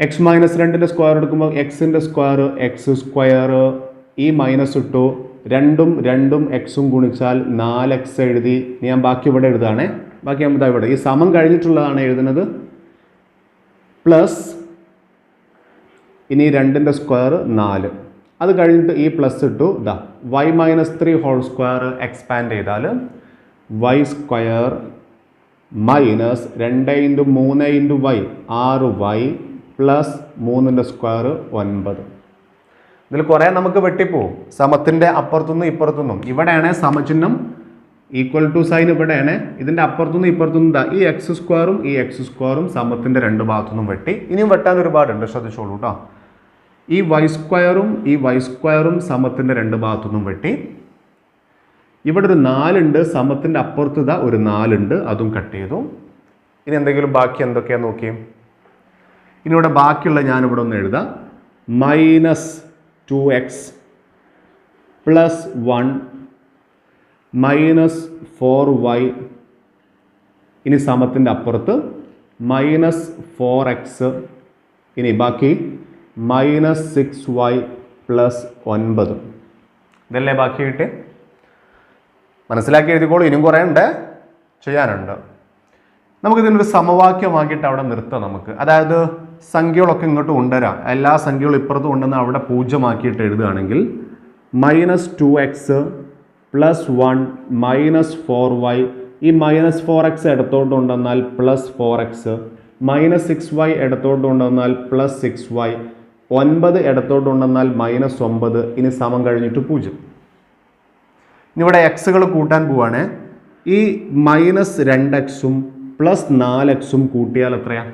എക്സ് മൈനസ് 2ൻ്റെ സ്ക്വയർ എടുക്കുമ്പോൾ എക്സിൻ്റെ സ്ക്വയർ എക്സ് സ്ക്വയർ, ഈ മൈനസ് ഇട്ടു. 2ഉം എക്സും ഗുണിച്ചാൽ 4x എഴുതി. ഞാൻ ബാക്കി ഇവിടെ എഴുതാണേ. ബാക്കി നമ്മൾ ഇവിടെ ഈ സമം കഴിഞ്ഞിട്ടുള്ളതാണ് എഴുതുന്നത്. പ്ലസ് ഇനി 2ൻ്റെ സ്ക്വയർ 4, അത് കഴിഞ്ഞിട്ട് ഈ പ്ലസ് ഇട്ടു. ഇതാ y minus 3 whole square expand ചെയ്താൽ y square minus 2 into 3 into y 6y plus 3ൻ്റെ സ്ക്വയർ 9. ഇതിൽ കുറേ നമുക്ക് വെട്ടിപ്പോവും. സമത്തിൻ്റെ അപ്പുറത്തുനിന്നും ഇപ്പുറത്തുനിന്നും. ഇവിടെയാണ് സമചിഹ്നം ഈക്വൽ ടു സൈൻ, ഇവിടെയാണ്. ഇതിൻ്റെ അപ്പുറത്തുനിന്നും ഇപ്പുറത്തുനിന്നും ഈ എക്സ് സ്ക്വയറും ഈ എക്സ് സ്ക്വയറും സമത്തിൻ്റെ രണ്ട് ഭാഗത്തുനിന്നും വെട്ടി. ഇനിയും വെട്ടാൻ ഒരുപാടുണ്ട്, ശ്രദ്ധിച്ചോളൂ കേട്ടോ. ഈ വൈ സ്ക്വയറും സമത്തിൻ്റെ രണ്ട് ഭാഗത്തുനിന്നും വെട്ടി. ഇവിടെ ഒരു 4 ഉണ്ട്, സമത്തിൻ്റെ അപ്പുറത്ത് ഇതാ ഒരു 4 ഉണ്ട്, അതും കട്ട് ചെയ്തു. ഇനി എന്തെങ്കിലും ബാക്കി എന്തൊക്കെയാ നോക്കി. ഇനി ഇവിടെ ബാക്കിയുള്ള ഞാനിവിടെ ഒന്ന് എഴുതാം. Minus 2x plus 1 minus 4y, ഇനി സമത്തിൻ്റെ അപ്പുറത്ത് മൈനസ് 4x, ഇനി ബാക്കി മൈനസ് 6y പ്ലസ് 9. ഇതല്ലേ ബാക്കി കിട്ടി? മനസ്സിലാക്കി എഴുതിക്കോളൂ. ഇനിയും കുറേ ഉണ്ട്, ചെയ്യാനുണ്ട്. നമുക്കിതിനൊരു സമവാക്യമാക്കിയിട്ട് അവിടെ നിർത്താം നമുക്ക്. അതായത് സംഖ്യകളൊക്കെ ഇങ്ങോട്ട് കൊണ്ടുവരാം. എല്ലാ സംഖ്യകളും ഇപ്പുറത്ത് കൊണ്ടുവന്ന് അവിടെ 0 ആക്കിയിട്ട് എഴുതുകയാണെങ്കിൽ minus 2x plus 1 minus 4y, ഈ മൈനസ് 4x ഇടത്തോട്ട് കൊണ്ടുവന്നാൽ പ്ലസ് 4x, മൈനസ് 6y ഇടത്തോട്ട് കൊണ്ടുവന്നാൽ പ്ലസ് 6y, 9 ഇടത്തോട്ട് കൊണ്ടുവന്നാൽ മൈനസ് 9, ഇനി സമം കഴിഞ്ഞിട്ട് 0. ഇനി ഇവിടെ എക്സുകൾ കൂട്ടാൻ പോവാണ്. ഈ മൈനസ് 2x പ്ലസ് 4x കൂട്ടിയാൽ എത്രയാണ്?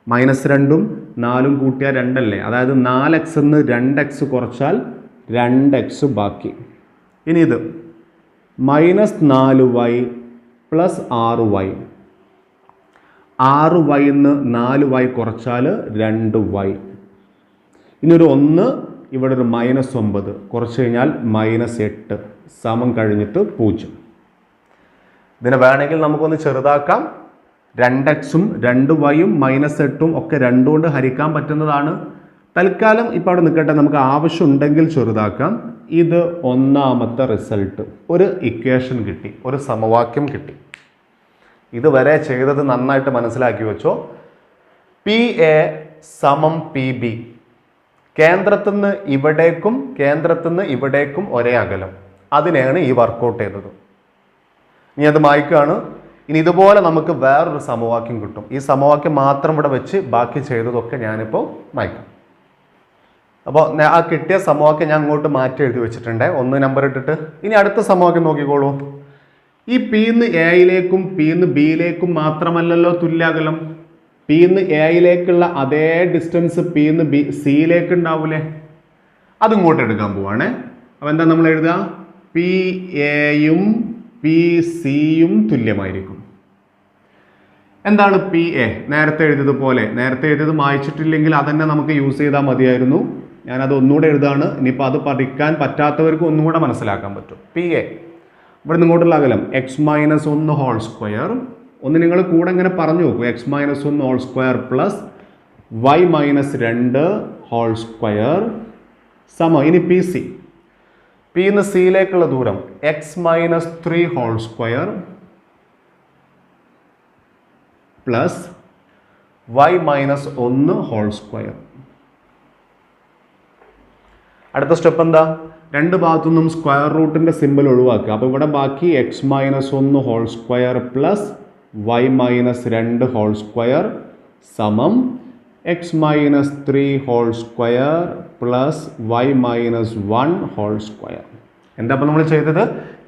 മൈനസ് 2ഉം 4ഉം കൂട്ടിയാൽ 2 അല്ലേ? അതായത് 4x എന്ന് 2x കുറച്ചാൽ 2x ബാക്കി. ഇനി ഇത് minus 4y plus 6y, 6y എന്ന് 4y കുറച്ചാൽ 2y. ഇനി ഒരു 1, ഇവിടെ ഒരു മൈനസ് 9 കുറച്ച് കഴിഞ്ഞാൽ മൈനസ് 8, സമം കഴിഞ്ഞിട്ട് 0. ഇതിനെ വേണമെങ്കിൽ നമുക്കൊന്ന് ചെറുതാക്കാം. 2xും 2yയും മൈനസ് 8ഉം ഒക്കെ 2 കൊണ്ട് ഹരിക്കാൻ പറ്റുന്നതാണ്. തൽക്കാലം ഇപ്പോൾ അവിടെ നിൽക്കട്ടെ, നമുക്ക് ആവശ്യമുണ്ടെങ്കിൽ ചെറുതാക്കാം. ഇത് ഒന്നാമത്തെ റിസൾട്ട്. ഒരു ഇക്വേഷൻ കിട്ടി, ഒരു സമവാക്യം കിട്ടി. ഇതുവരെ ചെയ്തത് നന്നായിട്ട് മനസ്സിലാക്കി വെച്ചോ. പി എ സമം പി ബി, കേന്ദ്രത്തിന്ന് ഇവിടേക്കും ഒരേ അകലം. അതിനെയാണ് ഈ വർക്കൗട്ട് ചെയ്തത്. ഇനി അത് മായ്ക്കാണ്. ഇനി ഇതുപോലെ നമുക്ക് വേറൊരു സമവാക്യം കിട്ടും. ഈ സമവാക്യം മാത്രം ഇവിടെ വെച്ച് ബാക്കി ചെയ്തതൊക്കെ ഞാനിപ്പോൾ മായ്ക്കാം. അപ്പോൾ ആ കിട്ടിയ സമവാക്യം ഞാൻ അങ്ങോട്ട് മാറ്റി എഴുതി വെച്ചിട്ടുണ്ട്, 1 നമ്പർ ഇട്ടിട്ട്. ഇനി അടുത്ത സമവാക്യം നോക്കിക്കോളൂ. ഈ പിന്ന് എയിലേക്കും പിന്ന് ബിയിലേക്കും മാത്രമല്ലല്ലോ തുല്യാകലം, പിന്ന് എയിലേക്കുള്ള അതേ ഡിസ്റ്റൻസ് പിന്ന് ബി സിയിലേക്ക് ഉണ്ടാവൂലേ, അതിങ്ങോട്ട് എടുക്കാൻ പോവാണ്. അപ്പോൾ എന്താ നമ്മൾ എഴുതുക? പി എയും പി സിയും തുല്യമായിരിക്കും. എന്താണ് പി എ? നേരത്തെ എഴുതിയതുപോലെ, നേരത്തെ എഴുതിയത് മായ്ച്ചിട്ടില്ലെങ്കിൽ അതന്നെ നമുക്ക് യൂസ് ചെയ്താൽ മതിയായിരുന്നു. ഞാനത് ഒന്നുകൂടെ എഴുതാണ്. ഇനിയിപ്പോൾ അത് പഠിക്കാൻ പറ്റാത്തവർക്ക് ഒന്നുകൂടെ മനസ്സിലാക്കാൻ പറ്റും. പി എ ഇവിടെ നിങ്ങോട്ടുള്ള അകലം x-1 ഹോൾ സ്ക്വയർ. ഒന്ന് നിങ്ങൾ കൂടെ ഇങ്ങനെ പറഞ്ഞു നോക്കൂ. x-1 whole square plus y-2 whole square സമം. ഇനി പി സി, പിന്ന് സിയിലേക്കുള്ള ദൂരം x-3 whole square plus y-1 whole square. അടുത്ത സ്റ്റെപ്പ് എന്താ? രണ്ട് ഭാഗത്തുനിന്നും സ്ക്വയർ റൂട്ടിൻ്റെ സിമ്പിൾ ഒഴിവാക്കുക. അപ്പോൾ ഇവിടെ ബാക്കി x-1 whole square plus y-2 whole square സമം x-3 whole square plus y-1 whole square. എന്താ അപ്പോൾ നമ്മൾ ചെയ്തത്?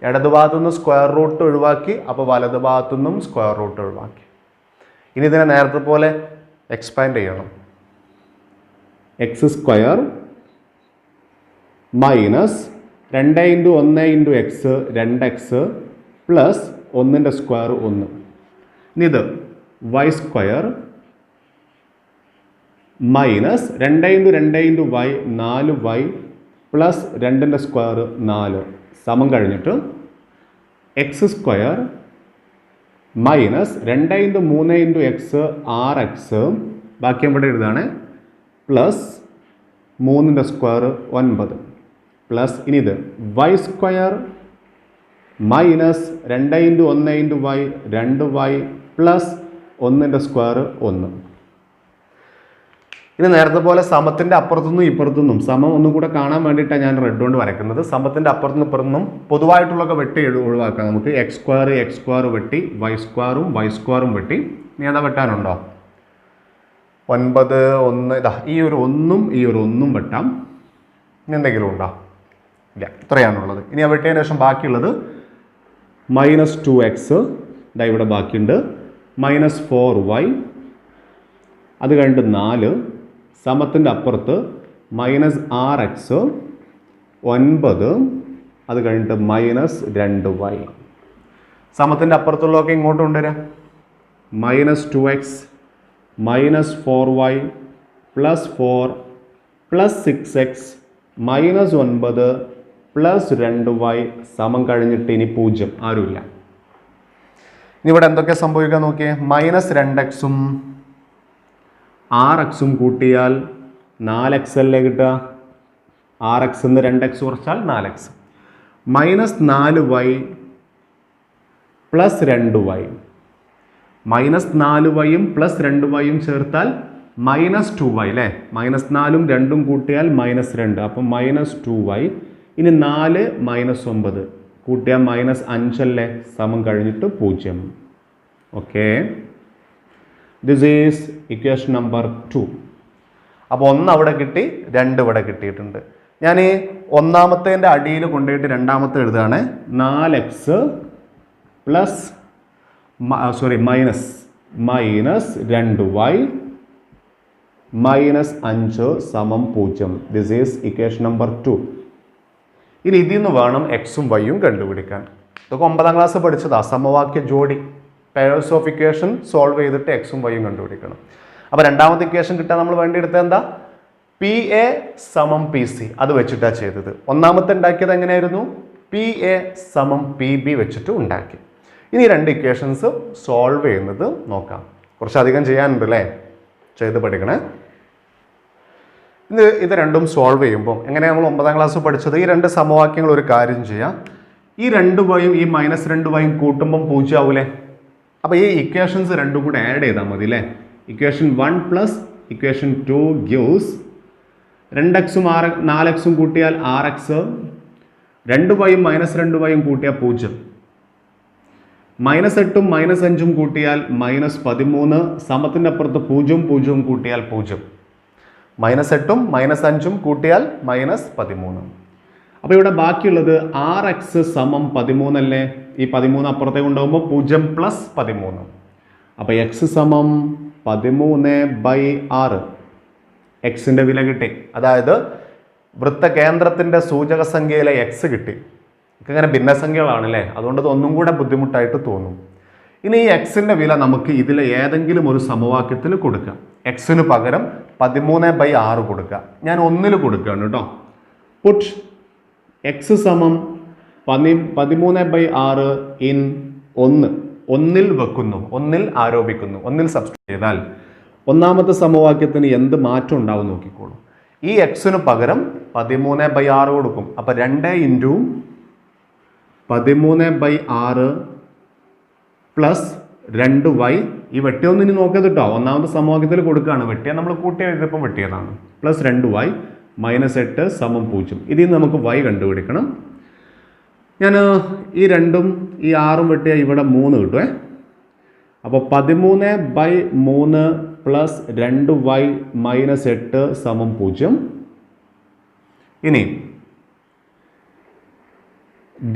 ഇടത് ഭാഗത്തുനിന്ന് സ്ക്വയർ റൂട്ട് ഒഴിവാക്കി, അപ്പോൾ വലത് ഭാഗത്തുനിന്നും സ്ക്വയർ റൂട്ട് ഒഴിവാക്കി. ഇനി ഇതിനെ നേരത്തെ പോലെ എക്സ്പാൻഡ് ചെയ്യണം. X square minus 2 × 1 × x 2x plus 1ൻ്റെ സ്ക്വയർ 1. ഇനി ഇത് y square minus 2 × 2 × y 4y plus 2ൻ്റെ സ്ക്വയർ 4 സമം കഴിഞ്ഞിട്ട് X square minus 2 × 3 × x 6x ബാക്കി ഇവിടെ എഴുതാണ് പ്ലസ് 3ൻ്റെ സ്ക്വയർ 9 പ്ലസ് ഇനി ഇത് y square minus 2 × 1 × y 2y plus 1ൻ്റെ സ്ക്വയർ 1. ഇനി നേരത്തെ പോലെ സമത്തിൻ്റെ അപ്പുറത്തുനിന്നും ഇപ്പുറത്തുനിന്നും സമം ഒന്നും കൂടെ കാണാൻ വേണ്ടിയിട്ടാണ് ഞാൻ റെഡ് കൊണ്ട് വരയ്ക്കുന്നത്. സമത്തിൻ്റെ അപ്പുറത്തുനിന്നും ഇപ്പുറത്തുനിന്നും പൊതുവായിട്ടുള്ളൊക്കെ വെട്ടി ഒഴിവാക്കാം. നമുക്ക് എക്സ് സ്ക്വയർ വെട്ടി, വൈ സ്ക്വയറും വെട്ടി. ഇനി ഏതാ വെട്ടാനുണ്ടോ? 9 1 ഇതാ ഈ ഒരു 1 വെട്ടാം. ഇനി എന്തെങ്കിലും ഉണ്ടോ? ഇല്ല, ഇത്രയാണുള്ളത്. ഇനി ആ വെട്ടിയതിന് ശേഷം ബാക്കിയുള്ളത് -2x ഇതാ ഇവിടെ ബാക്കിയുണ്ട്, -4y അത് കഴിഞ്ഞിട്ട് 4 സമത്തിൻ്റെ അപ്പുറത്ത് -6x 9 അത് കഴിഞ്ഞിട്ട് -2y. സമത്തിൻ്റെ അപ്പുറത്തുള്ളതൊക്കെ ഇങ്ങോട്ട് കൊണ്ടുവരാം. -2x -4y +4 +6x -9 +2y സമം കഴിഞ്ഞിട്ട് ഇനി 0, ആരുമില്ല. ഇനി ഇവിടെ എന്തൊക്കെ സംഭവിക്കാൻ നോക്കിയേ? -2x 6x കൂട്ടിയാൽ 4x അല്ലേ കിട്ടുക? 6x എന്ന് 2x കുറച്ചാൽ 4x. -4y +2y -4yയും +2yയും ചേർത്താൽ -2y അല്ലേ? -4ഉം 2ഉം കൂട്ടിയാൽ -2, അപ്പം -2y. ഇനി 4 -9 കൂട്ടിയാൽ -5 അല്ലേ? സമം കഴിഞ്ഞിട്ട് 0. Okay, this is equation number 2. അപ്പോൾ 1 അവിടെ കിട്ടി, 2 ഇവിടെ കിട്ടിയിട്ടുണ്ട്. ഞാൻ ഈ ഒന്നാമത്തേൻ്റെ അടിയിൽ കൊണ്ടുപോയിട്ട് രണ്ടാമത്തെ എഴുതുകയാണ്. 4x -2y -5 സമം 0. This is equation number 2. ഇനി ഇതിൽ നിന്ന് വേണം എക്സും വൈയും കണ്ടുപിടിക്കാൻ. ഇതൊക്കെ 9ാം ക്ലാസ് പഠിച്ചതാ. സമവാക്യ ജോഡി, പെയർസ് ഓഫ് ഇക്വേഷൻ സോൾവ് ചെയ്തിട്ട് എക്സും വൈയും കണ്ടുപിടിക്കണം. അപ്പോൾ രണ്ടാമത്തെ ഇക്വേഷൻ കിട്ടാൻ നമ്മൾ വേണ്ടിയെടുത്തത് എന്താ? പി എ സമം പി സി, അത് വെച്ചിട്ടാണ് ചെയ്തത്. ഒന്നാമത്തെ ഉണ്ടാക്കിയത് എങ്ങനെയായിരുന്നു? പി എ സമം പി ബി വെച്ചിട്ട് ഉണ്ടാക്കി. ഇനി രണ്ട് ഇക്വേഷൻസ് സോൾവ് ചെയ്യുന്നത് നോക്കാം. കുറച്ചധികം ചെയ്യാനുണ്ട് അല്ലേ? ചെയ്ത് പഠിക്കണേ. ഇത് രണ്ടും സോൾവ് ചെയ്യുമ്പോൾ എങ്ങനെയാണ് നമ്മൾ 9ാം ക്ലാസ് പഠിച്ചത്? ഈ രണ്ട് സമവാക്യങ്ങൾ ഒരു കാര്യം ചെയ്യാം. ഈ 2y ഈ -2y കൂട്ടുമ്പം 0 ആവൂലേ? അപ്പോൾ ഈ ഇക്വേഷൻസ് രണ്ടും കൂടെ ആഡ് ചെയ്താൽ മതി അല്ലേ? Equation 1 + equation 2 gives 2x 4x കൂട്ടിയാൽ 6x, 2y -2y കൂട്ടിയാൽ 0. -8ഉം -5ഉം കൂട്ടിയാൽ -13, സമത്തിൻ്റെ അപ്പുറത്ത് 0 0 കൂട്ടിയാൽ 0. -8ഉം -5ഉം കൂട്ടിയാൽ -13. അപ്പോൾ ഇവിടെ ബാക്കിയുള്ളത് 6x സമം 13 അല്ലേ? ഈ 13 അപ്പുറത്തേക്ക് കൊണ്ടുപോകുമ്പോൾ 0 + 13. അപ്പോൾ x സമം 13/6. എക്സിൻ്റെ വില കിട്ടി. അതായത് വൃത്തകേന്ദ്രത്തിൻ്റെ സൂചക സംഖ്യയിലെ x കിട്ടി. ഇങ്ങനെ ഭിന്നസംഖ്യകളാണ് അല്ലേ, അതുകൊണ്ട് ഇത് ഒന്നും കൂടെ ബുദ്ധിമുട്ടായിട്ട് തോന്നും. ഇനി ഈ എക്സിൻ്റെ വില നമുക്ക് ഇതിലെ ഏതെങ്കിലും ഒരു സമവാക്യത്തിൽ കൊടുക്കാം. എക്സിന് പകരം 13/6 കൊടുക്കുക. ഞാൻ 1 കൊടുക്കുകയാണ് കേട്ടോ. പുട്ട് എക്സ് സമം 13/6 ഇൻ 1. 1 വെക്കുന്നു, 1 ആരോപിക്കുന്നു, 1 സബ്സ്റ്റിറ്റ്യൂട്ട് ചെയ്താൽ ഒന്നാമത്തെ സമവാക്യത്തിന് എന്ത് മാറ്റം ഉണ്ടാവും നോക്കിക്കോളൂ. ഈ എക്സിന് പകരം 13/6 കൊടുക്കും. അപ്പം 2 × 13/6 പ്ലസ് 2y. ഈ വെട്ടിയൊന്നും ഇനി നോക്കിയത് കേട്ടോ, ഒന്നാമത്തെ സമവാക്യത്തിൽ കൊടുക്കുകയാണ്. വെട്ടിയാൽ നമ്മൾ കൂട്ടി എഴുതിയപ്പോൾ വെട്ടിയതാണ്. പ്ലസ് 2y -8 സമം 0. ഇതിൽ നിന്ന് നമുക്ക് y കണ്ടുപിടിക്കണം. ഞാൻ ഈ 2ഉം ഈ 6ഉം വെട്ടിയാൽ ഇവിടെ 3 കിട്ടുമേ. അപ്പോൾ 13/3 പ്ലസ് 2y -8 സമം 0. ഇനി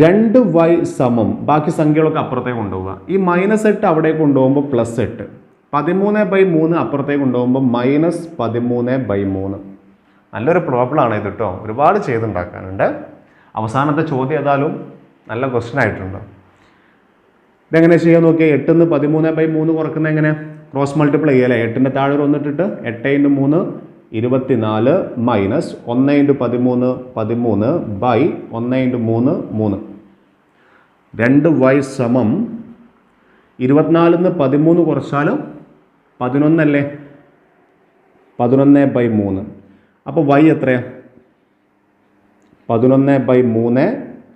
2y സമം ബാക്കി സംഖ്യകളൊക്കെ അപ്പുറത്തേക്ക് കൊണ്ടുപോവുക. ഈ -8 അവിടേക്ക് കൊണ്ടുപോകുമ്പോൾ +8. 13/3 അപ്പുറത്തേക്ക് കൊണ്ടുപോകുമ്പോൾ -13/3. നല്ലൊരു പ്രോബ്ലമാണ് ഇത് കേട്ടോ, ഒരുപാട് ചെയ്തുണ്ടാക്കാനുണ്ട്. അവസാനത്തെ ചോദ്യം ഏതായാലും നല്ല ക്വസ്റ്റ്യൻ ആയിട്ടുണ്ട്. ഇതെങ്ങനെ ചെയ്യാൻ നോക്കിയാൽ 8 13/3 കുറക്കുന്നത് എങ്ങനെ? ക്രോസ് മൾട്ടിപ്ലൈ ചെയ്യല്ലേ. 8ൻ്റെ താഴെ 1 ഇട്ടിട്ട് 8 × 3 24 -1 × 13 13 ബൈ 1 × 3 3. 2y സമം 24 13 കുറച്ചാലും 11 അല്ലേ? 11/3. അപ്പോൾ y എത്രയാണ്? 11/3.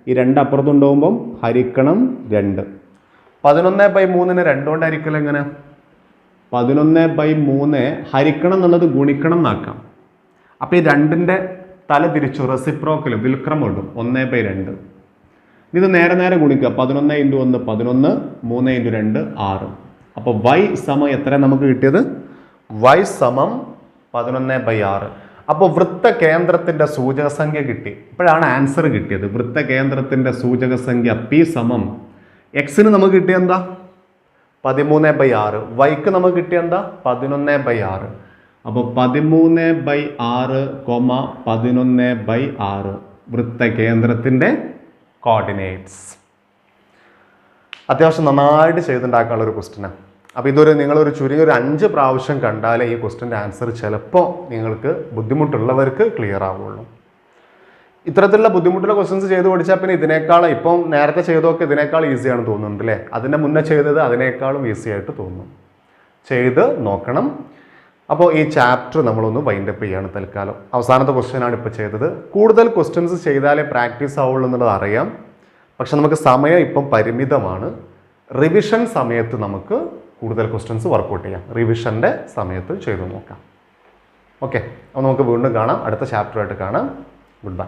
ഈ 2 അപ്പുറത്തുണ്ടാകുമ്പം ഹരിക്കണം 2. 11/3 2 കൊണ്ട് ഹരിക്കൽ എങ്ങനെ? 11/3 ഹരിക്കണം എന്നുള്ളത് ഗുണിക്കണം എന്നാക്കാം. അപ്പോൾ ഈ 2ൻ്റെ തല തിരിച്ചു റെസിപ്രോക്കൽ വിൽക്രമം ഇടും 1/2. ഇത് നേരെ നേരെ ഗുണിക്കുക. 11 × 1 11, 3 × 2 6. അപ്പോൾ y സമം എത്ര നമുക്ക് കിട്ടിയത്? y സമം 11/6. അപ്പോൾ വൃത്തകേന്ദ്രത്തിൻ്റെ സൂചക സംഖ്യ കിട്ടി. ഇപ്പോഴാണ് ആൻസർ കിട്ടിയത്. വൃത്തകേന്ദ്രത്തിൻ്റെ സൂചക സംഖ്യ p സമം എക്സിന് നമുക്ക് കിട്ടിയ എന്താ? 13/6. വൈക്ക് നമുക്ക് കിട്ടിയ എന്താ? 11/6. അപ്പോൾ 13/6, 11/6 വൃത്തകേന്ദ്രത്തിൻ്റെ കോർഡിനേറ്റ്സ്. അത്യാവശ്യം നന്നായിട്ട് ചെയ്തുണ്ടാക്കാനുള്ള ഒരു ക്വസ്റ്റ്യനാണ്. അപ്പോൾ ഇതൊരു നിങ്ങളൊരു ചുരുങ്ങിയൊരു 5 പ്രാവശ്യം കണ്ടാലേ ഈ ക്വസ്റ്റ്യൻ്റെ ആൻസർ ചിലപ്പോൾ നിങ്ങൾക്ക് ബുദ്ധിമുട്ടുള്ളവർക്ക് ക്ലിയർ ആവുള്ളൂ. ഇത്തരത്തിലുള്ള ബുദ്ധിമുട്ടുള്ള ക്വസ്റ്റ്യൻസ് ചെയ്ത് പഠിച്ചാൽ പിന്നെ ഇതിനേക്കാൾ ഇപ്പം നേരത്തെ ചെയ്തതൊക്കെ ഇതിനേക്കാൾ ഈസിയാണ് തോന്നുന്നുണ്ട് അല്ലേ? അതിൻ്റെ മുന്നേ ചെയ്തത് അതിനേക്കാളും ഈസി ആയിട്ട് തോന്നും. ചെയ്ത് നോക്കണം. അപ്പോൾ ഈ ചാപ്റ്റർ നമ്മളൊന്ന് വൈൻഡപ്പ് ചെയ്യാണ് തൽക്കാലം. അവസാനത്തെ ക്വസ്റ്റ്യനാണ് ഇപ്പോൾ ചെയ്തത്. കൂടുതൽ ക്വസ്റ്റ്യൻസ് ചെയ്താലേ പ്രാക്ടീസ് ആവുള്ളൂ എന്നുള്ളത് അറിയാം. പക്ഷെ നമുക്ക് സമയം ഇപ്പം പരിമിതമാണ്. റിവിഷൻ സമയത്ത് നമുക്ക് കൂടുതൽ ക്വസ്റ്റ്യൻസ് വർക്കൗട്ട് ചെയ്യാം. റിവിഷൻ്റെ സമയത്ത് ചെയ്തു നോക്കാം. ഓക്കെ, അപ്പോൾ നമുക്ക് വീണ്ടും കാണാം. അടുത്ത ചാപ്റ്ററായിട്ട് കാണാം. Good bye.